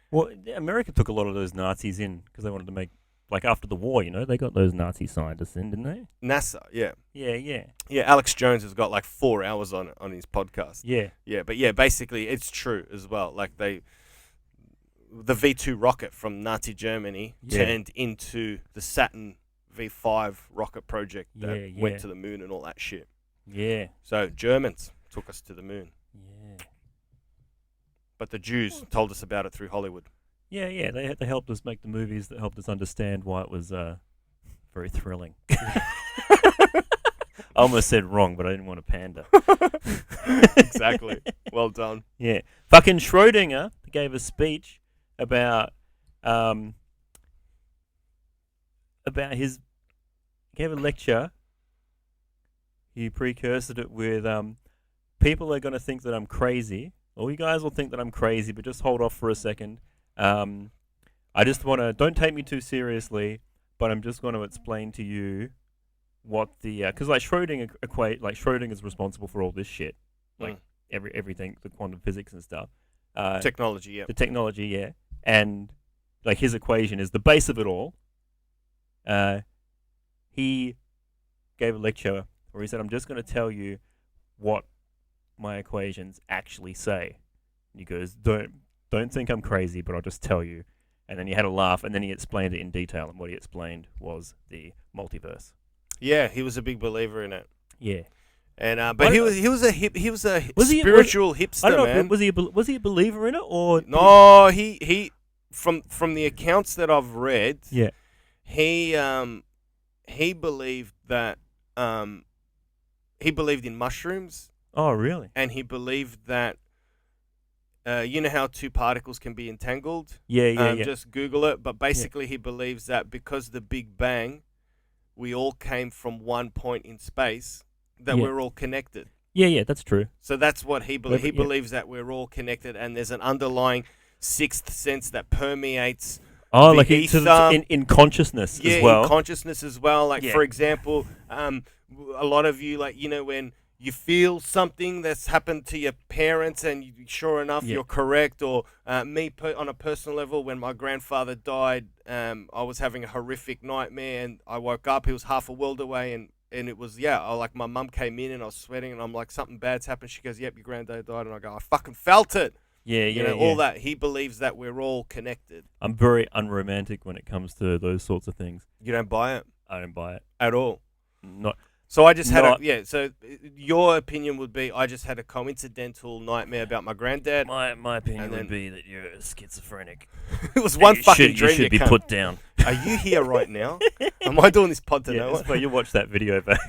Speaker 2: Well, America took a lot of those Nazis in because they wanted to make, like, after the war, you know, they got those Nazi scientists in, didn't they?
Speaker 1: NASA, yeah.
Speaker 2: Yeah,
Speaker 1: Alex Jones has got like 4 hours on his podcast.
Speaker 2: Yeah.
Speaker 1: But basically it's true as well. Like the V2 rocket from Nazi Germany turned into the Saturn V5 rocket project that went to the moon and all that shit.
Speaker 2: Yeah.
Speaker 1: So Germans took us to the moon.
Speaker 2: Yeah.
Speaker 1: But the Jews told us about it through Hollywood.
Speaker 2: Yeah. They helped us make the movies that helped us understand why it was very thrilling. I almost said wrong, but I didn't want to pander.
Speaker 1: Exactly. Well done.
Speaker 2: Yeah. Fucking Schrödinger gave a speech about his... gave a lecture. He precursed it with people are going to think that I'm crazy. All you guys will think that I'm crazy, but just hold off for a second. I just want to... Don't take me too seriously, but I'm just going to explain to you what the because like Schrodinger Schrodinger's responsible for all this shit, like everything, the quantum physics and stuff.
Speaker 1: Technology, yeah.
Speaker 2: The technology, yeah, and like his equation is the base of it all. He gave a lecture where he said, "I'm just going to tell you what my equations actually say." And he goes, "Don't think I'm crazy, but I'll just tell you." And then he had a laugh, and then he explained it in detail. And what he explained was the multiverse.
Speaker 1: Yeah, he was a big believer in it.
Speaker 2: Yeah,
Speaker 1: and but he was a spiritual hipster,
Speaker 2: I don't know,
Speaker 1: man.
Speaker 2: Was he a believer in it or
Speaker 1: No, he from the accounts that I've read,
Speaker 2: yeah,
Speaker 1: he believed that he believed in mushrooms,
Speaker 2: oh really?
Speaker 1: and he believed that you know how two particles can be entangled.
Speaker 2: Yeah.
Speaker 1: Just Google it. But basically, he believes that because the Big Bang, we all came from one point in space, that we're all connected.
Speaker 2: Yeah, that's true.
Speaker 1: So that's what he believes. He
Speaker 2: Yeah.
Speaker 1: believes that we're all connected, and there's an underlying sixth sense that permeates.
Speaker 2: Oh,
Speaker 1: the
Speaker 2: like
Speaker 1: ether.
Speaker 2: in consciousness as well.
Speaker 1: In consciousness as well. Like, for example, a lot of you, like, you know, when you feel something that's happened to your parents and sure enough, you're correct. Or on a personal level, when my grandfather died, I was having a horrific nightmare and I woke up, he was half a world away, and it was, like my mum came in and I was sweating and I'm like, something bad's happened. She goes, yep, your granddad died. And I go, I fucking felt it. All that. He believes that we're all connected.
Speaker 2: I'm very unromantic when it comes to those sorts of things.
Speaker 1: You don't buy it?
Speaker 2: I don't buy it.
Speaker 1: At all?
Speaker 2: Not.
Speaker 1: So I just had so your opinion would be I just had a coincidental nightmare about my granddad.
Speaker 2: My opinion would be that you're schizophrenic.
Speaker 1: It was one fucking dream.
Speaker 2: You should be put down.
Speaker 1: Are you here right now? Am I doing this pod to no one?
Speaker 2: Well, you watch that video back.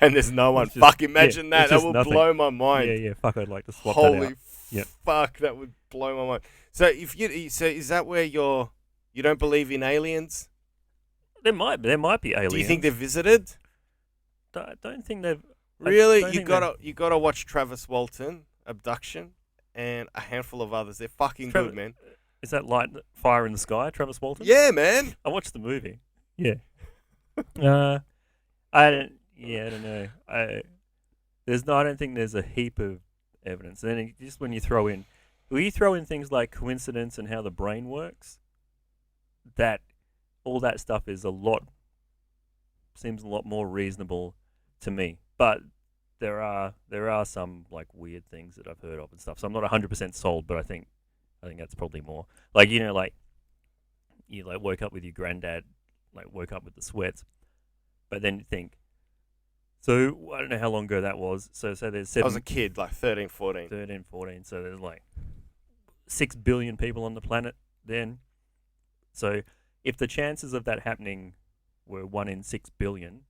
Speaker 1: And there's no one. Fuck, imagine that. That would blow my mind.
Speaker 2: Yeah. Fuck, I'd like to swap that out.
Speaker 1: Holy fuck, that would blow my mind. So is that where you don't believe in aliens?
Speaker 2: There might be aliens.
Speaker 1: Do you think they're visited?
Speaker 2: I don't think they've.
Speaker 1: Really, you gotta watch Travis Walton, Abduction, and a handful of others. They're fucking good, man.
Speaker 2: Is that Fire in the Sky, Travis Walton?
Speaker 1: Yeah, man.
Speaker 2: I watched the movie. Yeah. I don't know. I don't think there's a heap of evidence. And then just when you throw in things like coincidence and how the brain works, that all that stuff seems a lot more reasonable to me. But there are some like weird things that I've heard of and stuff. So I'm not 100% sold, but I think that's probably more. Like, you know, like you like woke up with your granddad, like woke up with the sweats, but then you think, so I don't know how long ago that was. So there's
Speaker 1: I was a kid, like 13, 14.
Speaker 2: 13, 14. So there's like 6 billion people on the planet then. So if the chances of that happening were 1 in 6 billion,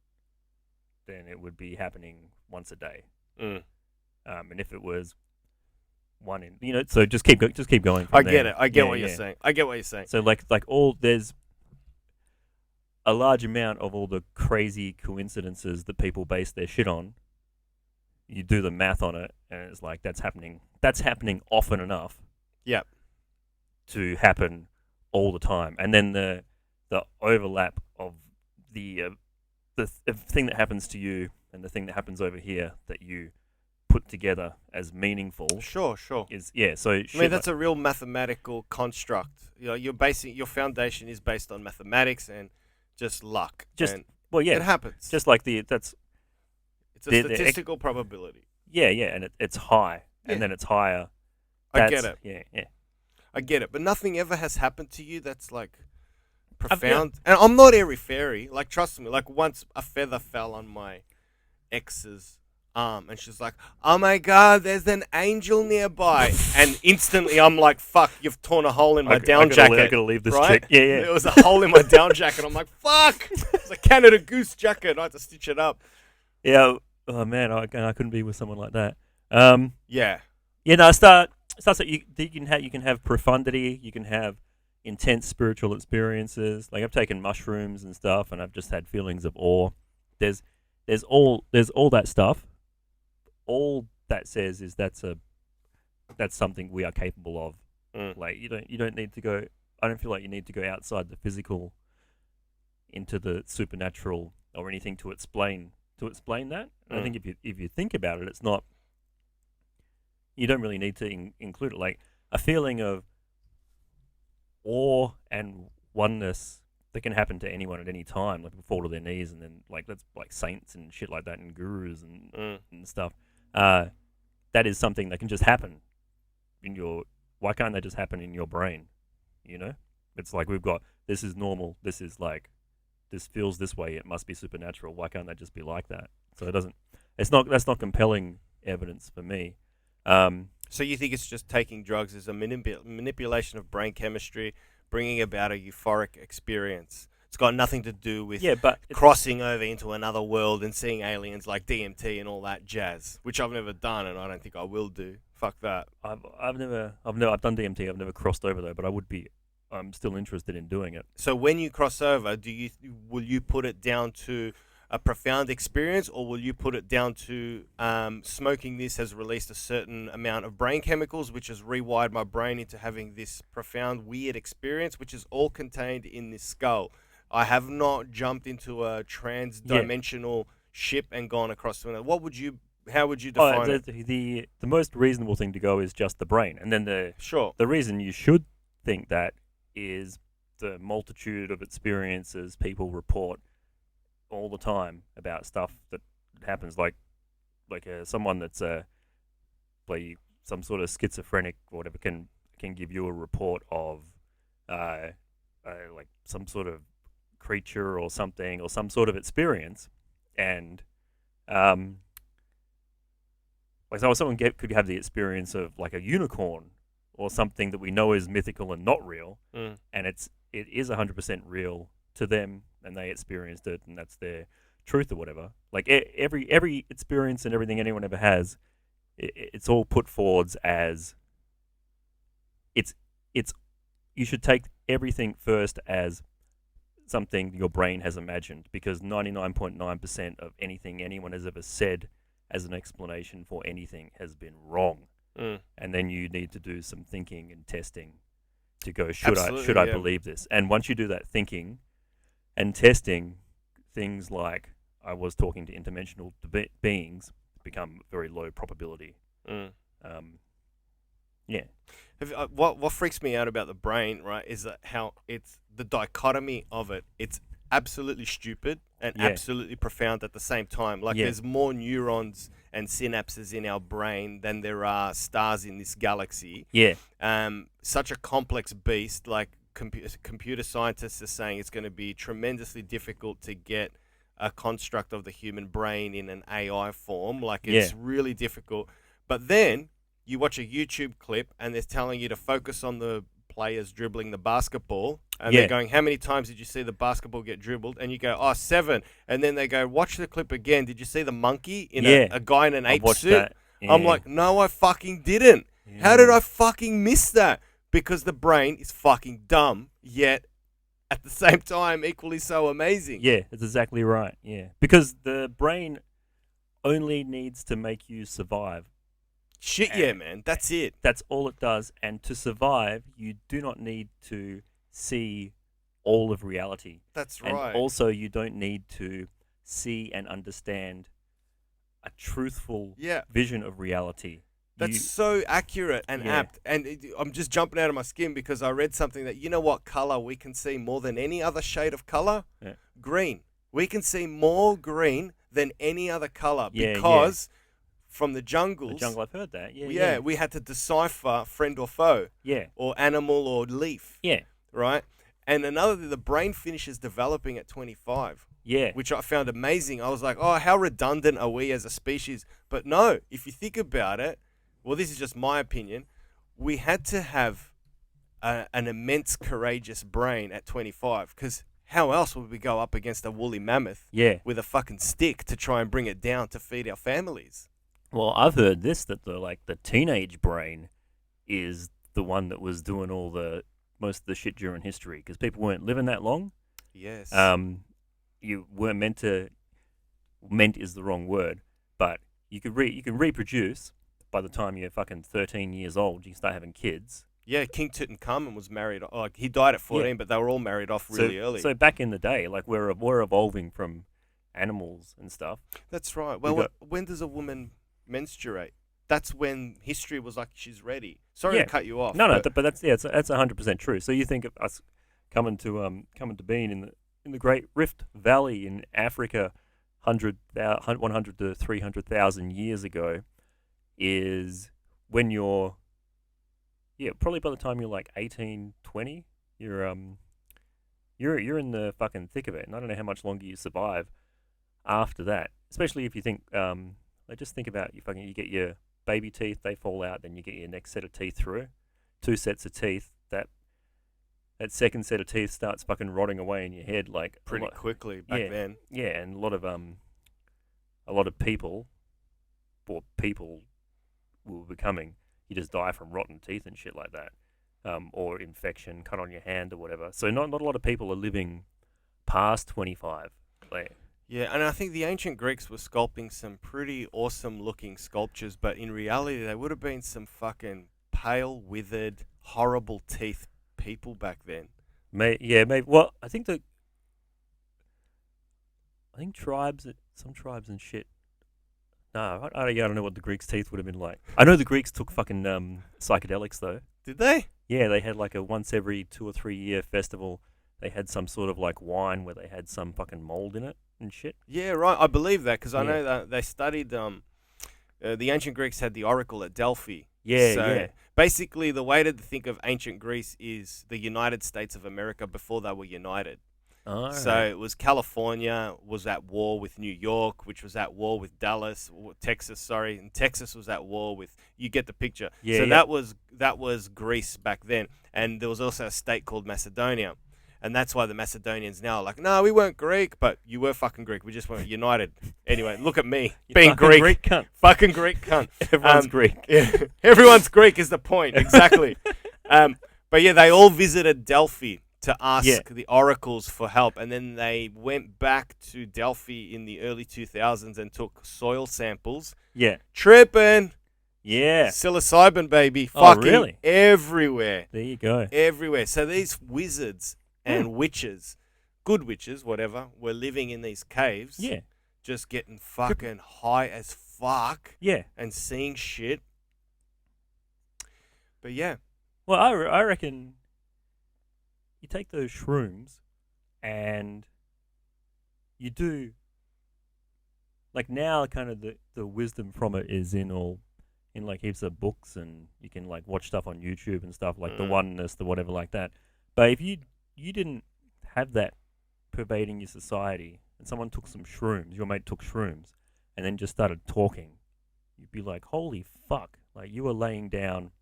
Speaker 2: then it would be happening once a day. And if it was 1 in, you know, so just keep going.
Speaker 1: I get it. I get what you're saying. I get what you're saying.
Speaker 2: So there's a large amount of all the crazy coincidences that people base their shit on. You do the math on it, and it's like that's happening often enough.
Speaker 1: Yep.
Speaker 2: To happen all the time, and then the overlap of the thing that happens to you and the thing that happens over here that you put together as meaningful.
Speaker 1: Sure.
Speaker 2: Is So
Speaker 1: I mean, that's a real mathematical construct. You know, your foundation is based on mathematics and just luck. It happens.
Speaker 2: Just like
Speaker 1: it's a statistical probability.
Speaker 2: Yeah, and it's high, and then it's higher.
Speaker 1: I get it.
Speaker 2: Yeah.
Speaker 1: I get it, but nothing ever has happened to you that's like profound. And I'm not airy-fairy. Like, trust me. Like, once a feather fell on my ex's arm, and she's like, "Oh my God, there's an angel nearby," and instantly I'm like, "Fuck, you've torn a hole in my down jacket."
Speaker 2: I gotta leave this
Speaker 1: right?
Speaker 2: chick. Yeah.
Speaker 1: There was a hole in my down jacket. I'm like, "Fuck!" It's a Canada Goose jacket. I had to stitch it up.
Speaker 2: Yeah. Oh man, I couldn't be with someone like that.
Speaker 1: Yeah.
Speaker 2: Yeah. No, it starts that you can have profundity. You can have intense spiritual experiences. Like, I've taken mushrooms and stuff, and I've just had feelings of awe. There's all that stuff. All that says is that's something we are capable of. Like, you don't need to go. I don't feel like you need to go outside the physical into the supernatural or anything to explain that. And I think if you think about it, it's not. You don't really need to include it. Like a feeling of awe and oneness that can happen to anyone at any time, like fall to their knees, and then like that's like saints and shit like that, and gurus and stuff. That is something that can just happen in your. Why can't that just happen in your brain? You know, it's like we've got this is normal. This is like this feels this way. It must be supernatural. Why can't that just be like that? So it doesn't. It's not. That's not compelling evidence for me.
Speaker 1: So you think it's just taking drugs as a manipulation of brain chemistry, bringing about a euphoric experience? It's got nothing to do with crossing over into another world and seeing aliens like DMT and all that jazz, which I've never done and I don't think I will do. Fuck that.
Speaker 2: I've done DMT. I've never crossed over though, but I'm still interested in doing it.
Speaker 1: So when you cross over, will you put it down to a profound experience, or will you put it down to smoking this has released a certain amount of brain chemicals, which has rewired my brain into having this profound, weird experience, which is all contained in this skull? I have not jumped into a trans-dimensional ship and gone across to another. How would you define it?
Speaker 2: The most reasonable thing to go is just the brain, and then the reason you should think that is the multitude of experiences people report all the time about stuff that happens, like someone that's like some sort of schizophrenic or whatever can give you a report of like some sort of creature or something or some sort of experience, and like someone could have the experience of like a unicorn or something that we know is mythical and not real, and it is 100% real to them, and they experienced it, and that's their truth or whatever. Like every experience and everything anyone ever has, it's all put forwards as it's. You should take everything first as something your brain has imagined, because 99.9% of anything anyone has ever said as an explanation for anything has been wrong. And then you need to do some thinking and testing to go, should I believe this? And once you do that thinking and testing, things like I was talking to interdimensional beings become very low probability. Yeah.
Speaker 1: What freaks me out about the brain, right, is that how it's the dichotomy of it. It's absolutely stupid and absolutely profound at the same time. Like there's more neurons and synapses in our brain than there are stars in this galaxy.
Speaker 2: Yeah.
Speaker 1: Such a complex beast. Like computer scientists are saying it's going to be tremendously difficult to get a construct of the human brain in an AI form. Like it's really difficult. But then you watch a YouTube clip and they're telling you to focus on the players dribbling the basketball, and they're going, how many times did you see the basketball get dribbled? And you go, 7. And then they go, watch the clip again. Did you see the monkey in a guy in an ape suit? That. Yeah. I'm like, no, I fucking didn't. Yeah. How did I fucking miss that? Because the brain is fucking dumb, yet at the same time equally so amazing.
Speaker 2: Yeah, that's exactly right. Yeah, because the brain only needs to make you survive.
Speaker 1: Shit, yeah, man. That's it.
Speaker 2: That's all it does. And to survive, you do not need to see all of reality.
Speaker 1: That's right.
Speaker 2: And also, you don't need to see and understand a truthful vision of reality.
Speaker 1: That's so accurate and apt. And I'm just jumping out of my skin because I read something that, you know what color we can see more than any other shade of color?
Speaker 2: Yeah.
Speaker 1: Green. We can see more green than any other color because... from the jungles.
Speaker 2: The jungle, I've heard that.
Speaker 1: Yeah, we had to decipher friend or foe.
Speaker 2: Yeah.
Speaker 1: Or animal or leaf.
Speaker 2: Yeah.
Speaker 1: Right? And another thing, the brain finishes developing at 25.
Speaker 2: Yeah.
Speaker 1: Which I found amazing. I was like, oh, how redundant are we as a species? But no, if you think about it, well, this is just my opinion, we had to have an immense, courageous brain at 25, because how else would we go up against a woolly mammoth with a fucking stick to try and bring it down to feed our families?
Speaker 2: Well, I've heard this, that the teenage brain is the one that was doing most of the shit during history, because people weren't living that long.
Speaker 1: Yes.
Speaker 2: You weren't meant is the wrong word, but you can reproduce by the time you're fucking 13 years old. You can start having kids. Yeah,
Speaker 1: King Tutankhamun was married. He died at 14, but they were all married off really early.
Speaker 2: So back in the day, like we're evolving from animals and stuff.
Speaker 1: That's right. Well, when does a woman menstruate? That's when history was like, she's ready. Sorry to cut you off.
Speaker 2: No, but that's that's 100% true. So you think of us coming to being in the Great Rift Valley in Africa, 100 to 300,000 years ago, is when you're probably by the time you're like 18, 20, you're in the fucking thick of it, and I don't know how much longer you survive after that. Especially if you think just think about you get your baby teeth, they fall out, then you get your next set of teeth through. 2 sets of teeth, that second set of teeth starts fucking rotting away in your head like
Speaker 1: pretty quickly back then.
Speaker 2: Yeah, and a lot of people were becoming, you just die from rotten teeth and shit like that. Or infection, cut on your hand or whatever. So not a lot of people are living past 25.
Speaker 1: Yeah, and I think the ancient Greeks were sculpting some pretty awesome looking sculptures, but in reality they would have been some fucking pale, withered, horrible teeth people back then.
Speaker 2: Maybe. Well, I think some tribes and shit. No, I don't know what the Greeks' teeth would have been like. I know the Greeks took fucking psychedelics though.
Speaker 1: Did they?
Speaker 2: Yeah, they had like a once every 2 or 3 year festival. They had some sort of like wine where they had some fucking mold in it and shit.
Speaker 1: Yeah, right. I believe that because I know that they studied. The ancient Greeks had the oracle at Delphi.
Speaker 2: Yeah.
Speaker 1: Basically, the way to think of ancient Greece is the United States of America before they were united.
Speaker 2: Oh,
Speaker 1: so it was California was at war with New York, which was at war with Texas, and Texas was at war with, you get the picture. That was Greece back then, and there was also a state called Macedonia, and that's why the Macedonians now are like, no, we weren't Greek, but you were fucking Greek. We just weren't united. Anyway, look at me being Greek.
Speaker 2: Greek cunt.
Speaker 1: Fucking Greek cunt.
Speaker 2: Everyone's Greek.
Speaker 1: Yeah, everyone's Greek is the point exactly. But yeah, they all visited Delphi to ask the oracles for help, and then they went back to Delphi in the early 2000s and took soil samples.
Speaker 2: Yeah.
Speaker 1: Tripping.
Speaker 2: Yeah.
Speaker 1: Psilocybin, baby.
Speaker 2: Oh,
Speaker 1: fucking
Speaker 2: really?
Speaker 1: Everywhere.
Speaker 2: There you go.
Speaker 1: Everywhere. So these wizards and witches, good witches, whatever, were living in these caves.
Speaker 2: Yeah.
Speaker 1: Just getting fucking high as fuck.
Speaker 2: Yeah.
Speaker 1: And seeing shit. But yeah.
Speaker 2: Well, I reckon you take those shrooms and you do, like, now kind of the wisdom from it is in like heaps of books, and you can like watch stuff on YouTube and stuff like the oneness, the whatever like that. But if you didn't have that pervading your society and someone took some shrooms, your mate took shrooms and then just started talking, you'd be like, holy fuck, like you were laying down,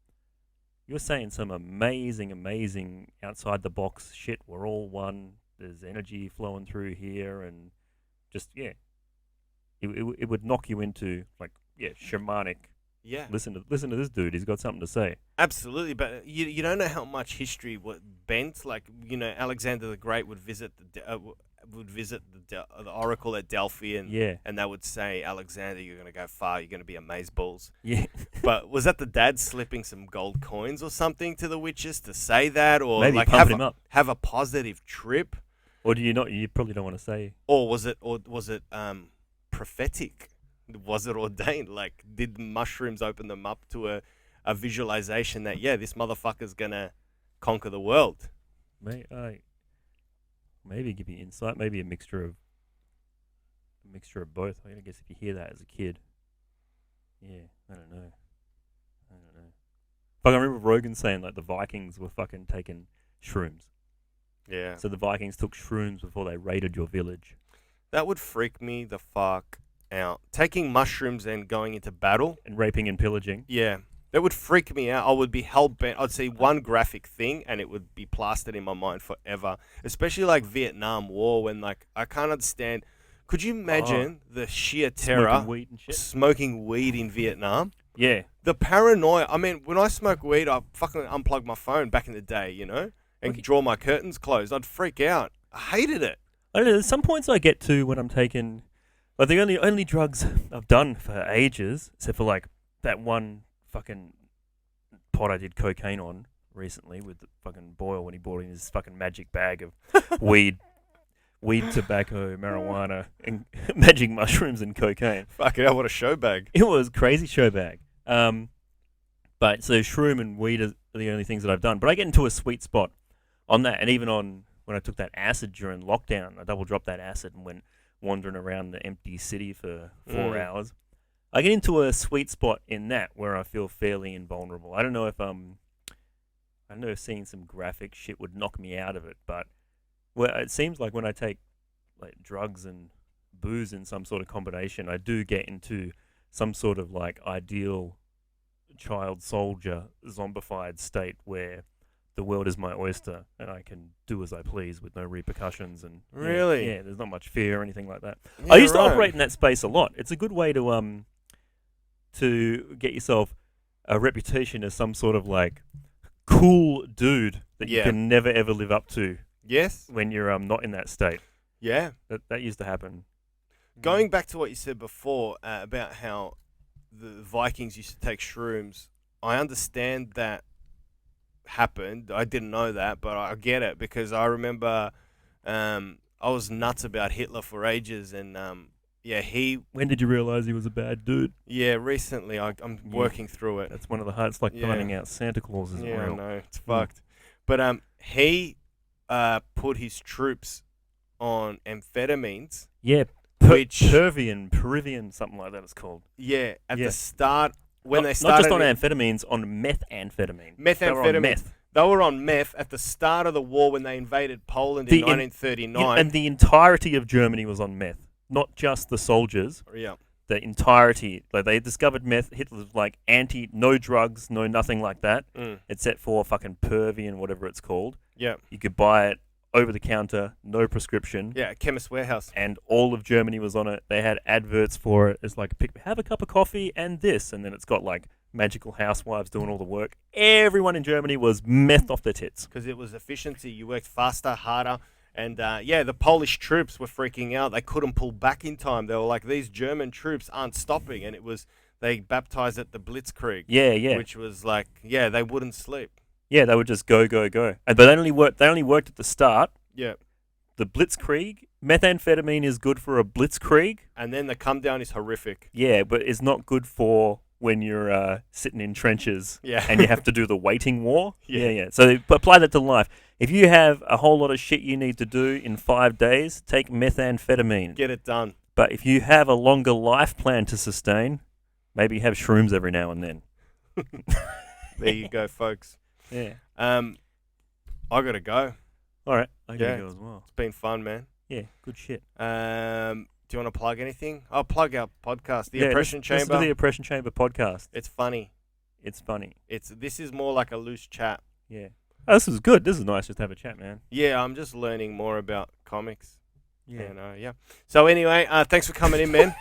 Speaker 2: you're saying some amazing outside the box shit. We're all one. There's energy flowing through here, and just it would knock you into like shamanic.
Speaker 1: Yeah.
Speaker 2: Listen to this dude. He's got something to say.
Speaker 1: Absolutely, but you don't know how much history bent. Like, Alexander the Great would visit the oracle at Delphi, and they would say, Alexander, you're going to go far. You're going to be amazeballs.
Speaker 2: Yeah.
Speaker 1: But was that the dad slipping some gold coins or something to the witches to say that, or
Speaker 2: maybe
Speaker 1: like
Speaker 2: pumping him up,
Speaker 1: have a positive trip?
Speaker 2: Or do you not? You probably don't want to say.
Speaker 1: Or was it prophetic? Was it ordained? Like, did mushrooms open them up to a visualization that this motherfucker's gonna conquer the world?
Speaker 2: Maybe give you insight. Maybe a mixture of both. I guess if you hear that as a kid, I don't know. But I remember Rogan saying like the Vikings were fucking taking shrooms.
Speaker 1: Yeah.
Speaker 2: So the Vikings took shrooms before they raided your village.
Speaker 1: That would freak me the fuck out. Taking mushrooms and going into battle.
Speaker 2: And raping and pillaging.
Speaker 1: Yeah. That would freak me out. I would be hell-bent. I'd see one graphic thing and it would be plastered in my mind forever. Especially like Vietnam War, when like I can't understand. Could you imagine the sheer terror
Speaker 2: smoking weed and shit?
Speaker 1: Smoking weed in Vietnam?
Speaker 2: Yeah.
Speaker 1: The paranoia. I mean, when I smoke weed, I fucking unplug my phone back in the day, and draw my curtains closed. I'd freak out. I hated it.
Speaker 2: I don't know. There's some points I get to when I'm taking, like the only drugs I've done for ages, except for like that one fucking pot I did cocaine on recently with the fucking Boyle when he brought in his fucking magic bag of weed weed, tobacco, marijuana, and magic mushrooms and cocaine.
Speaker 1: Fucking hell, what a show bag.
Speaker 2: It was crazy show bag. But so shroom and weed are the only things that I've done. But I get into a sweet spot on that, and even on when I took that acid during lockdown, I double dropped that acid and went wandering around the empty city for 4 hours. I get into a sweet spot in that where I feel fairly invulnerable. I don't know if seeing some graphic shit would knock me out of it, but it seems like when I take like drugs and booze in some sort of combination, I do get into some sort of like ideal child soldier zombified state where the world is my oyster and I can do as I please with no repercussions. And
Speaker 1: really,
Speaker 2: yeah, there's not much fear or anything like that.
Speaker 1: Yeah,
Speaker 2: I used to
Speaker 1: right.
Speaker 2: operate in that space a lot. It's a good way to get yourself a reputation as some sort of like cool dude that you can never ever live up to.
Speaker 1: Yes,
Speaker 2: when you're not in that state.
Speaker 1: Yeah,
Speaker 2: that used to happen.
Speaker 1: Going back to what you said before about how the Vikings used to take shrooms, I understand that happened. I didn't know that, but I get it because I remember I was nuts about Hitler for ages, and
Speaker 2: When did you realize he was a bad dude?
Speaker 1: Yeah, recently I'm working through it.
Speaker 2: That's one of the hardest. It's like finding out Santa Claus isn't real.
Speaker 1: Yeah, no, it's fucked. But he put his troops on amphetamines.
Speaker 2: Yeah. Peruvian, something like that it's called.
Speaker 1: Yeah, at the start, when they started...
Speaker 2: Not just on amphetamines, on methamphetamine.
Speaker 1: Methamphetamine. They were on meth at the start of the war when they invaded Poland in 1939.
Speaker 2: And the entirety of Germany was on meth. Not just the soldiers.
Speaker 1: Yeah.
Speaker 2: The entirety. Like, they discovered meth. Hitler was like no drugs, no nothing like that. Except for fucking Pervian, whatever it's called.
Speaker 1: Yeah.
Speaker 2: You could buy it over the counter, no prescription.
Speaker 1: Yeah, Chemist Warehouse.
Speaker 2: And all of Germany was on it. They had adverts for it. It's like, have a cup of coffee and this. And then it's got like magical housewives doing all the work. Everyone in Germany was meth off their tits.
Speaker 1: Because it was efficiency. You worked faster, harder. And the Polish troops were freaking out. They couldn't pull back in time. They were like, these German troops aren't stopping. And they baptized it the Blitzkrieg.
Speaker 2: Yeah.
Speaker 1: Which was like, they wouldn't sleep.
Speaker 2: Yeah, they would just go. But they only worked at the start.
Speaker 1: Yeah.
Speaker 2: The Blitzkrieg, methamphetamine is good for a Blitzkrieg.
Speaker 1: And then the come down is horrific.
Speaker 2: Yeah, but it's not good for when you're sitting in trenches and you have to do the waiting war. Yeah. So apply that to life. If you have a whole lot of shit you need to do in 5 days, take methamphetamine.
Speaker 1: Get it done.
Speaker 2: But if you have a longer life plan to sustain, maybe have shrooms every now and then.
Speaker 1: There you go, folks.
Speaker 2: Yeah.
Speaker 1: I gotta go.
Speaker 2: All right. I gotta go as well.
Speaker 1: It's been fun, man.
Speaker 2: Yeah, good shit.
Speaker 1: Do you want to plug anything? I'll plug our podcast, The Oppression Chamber.
Speaker 2: Listen to the Oppression Chamber podcast.
Speaker 1: It's funny. This is more like a loose chat.
Speaker 2: Yeah. Oh, this is good. This is nice just to have a chat, man.
Speaker 1: Yeah, I'm just learning more about comics. Yeah. So anyway, thanks for coming in, man.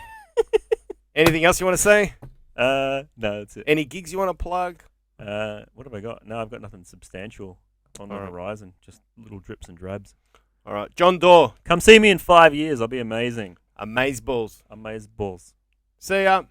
Speaker 1: Anything else you want to say?
Speaker 2: No, that's it.
Speaker 1: Any gigs you want to plug?
Speaker 2: What have I got? No, I've got nothing substantial on the horizon. Just little drips and drabs.
Speaker 1: All right. John Dore.
Speaker 2: Come see me in 5 years. I'll be amazing.
Speaker 1: Amazeballs.
Speaker 2: Amazeballs.
Speaker 1: See ya.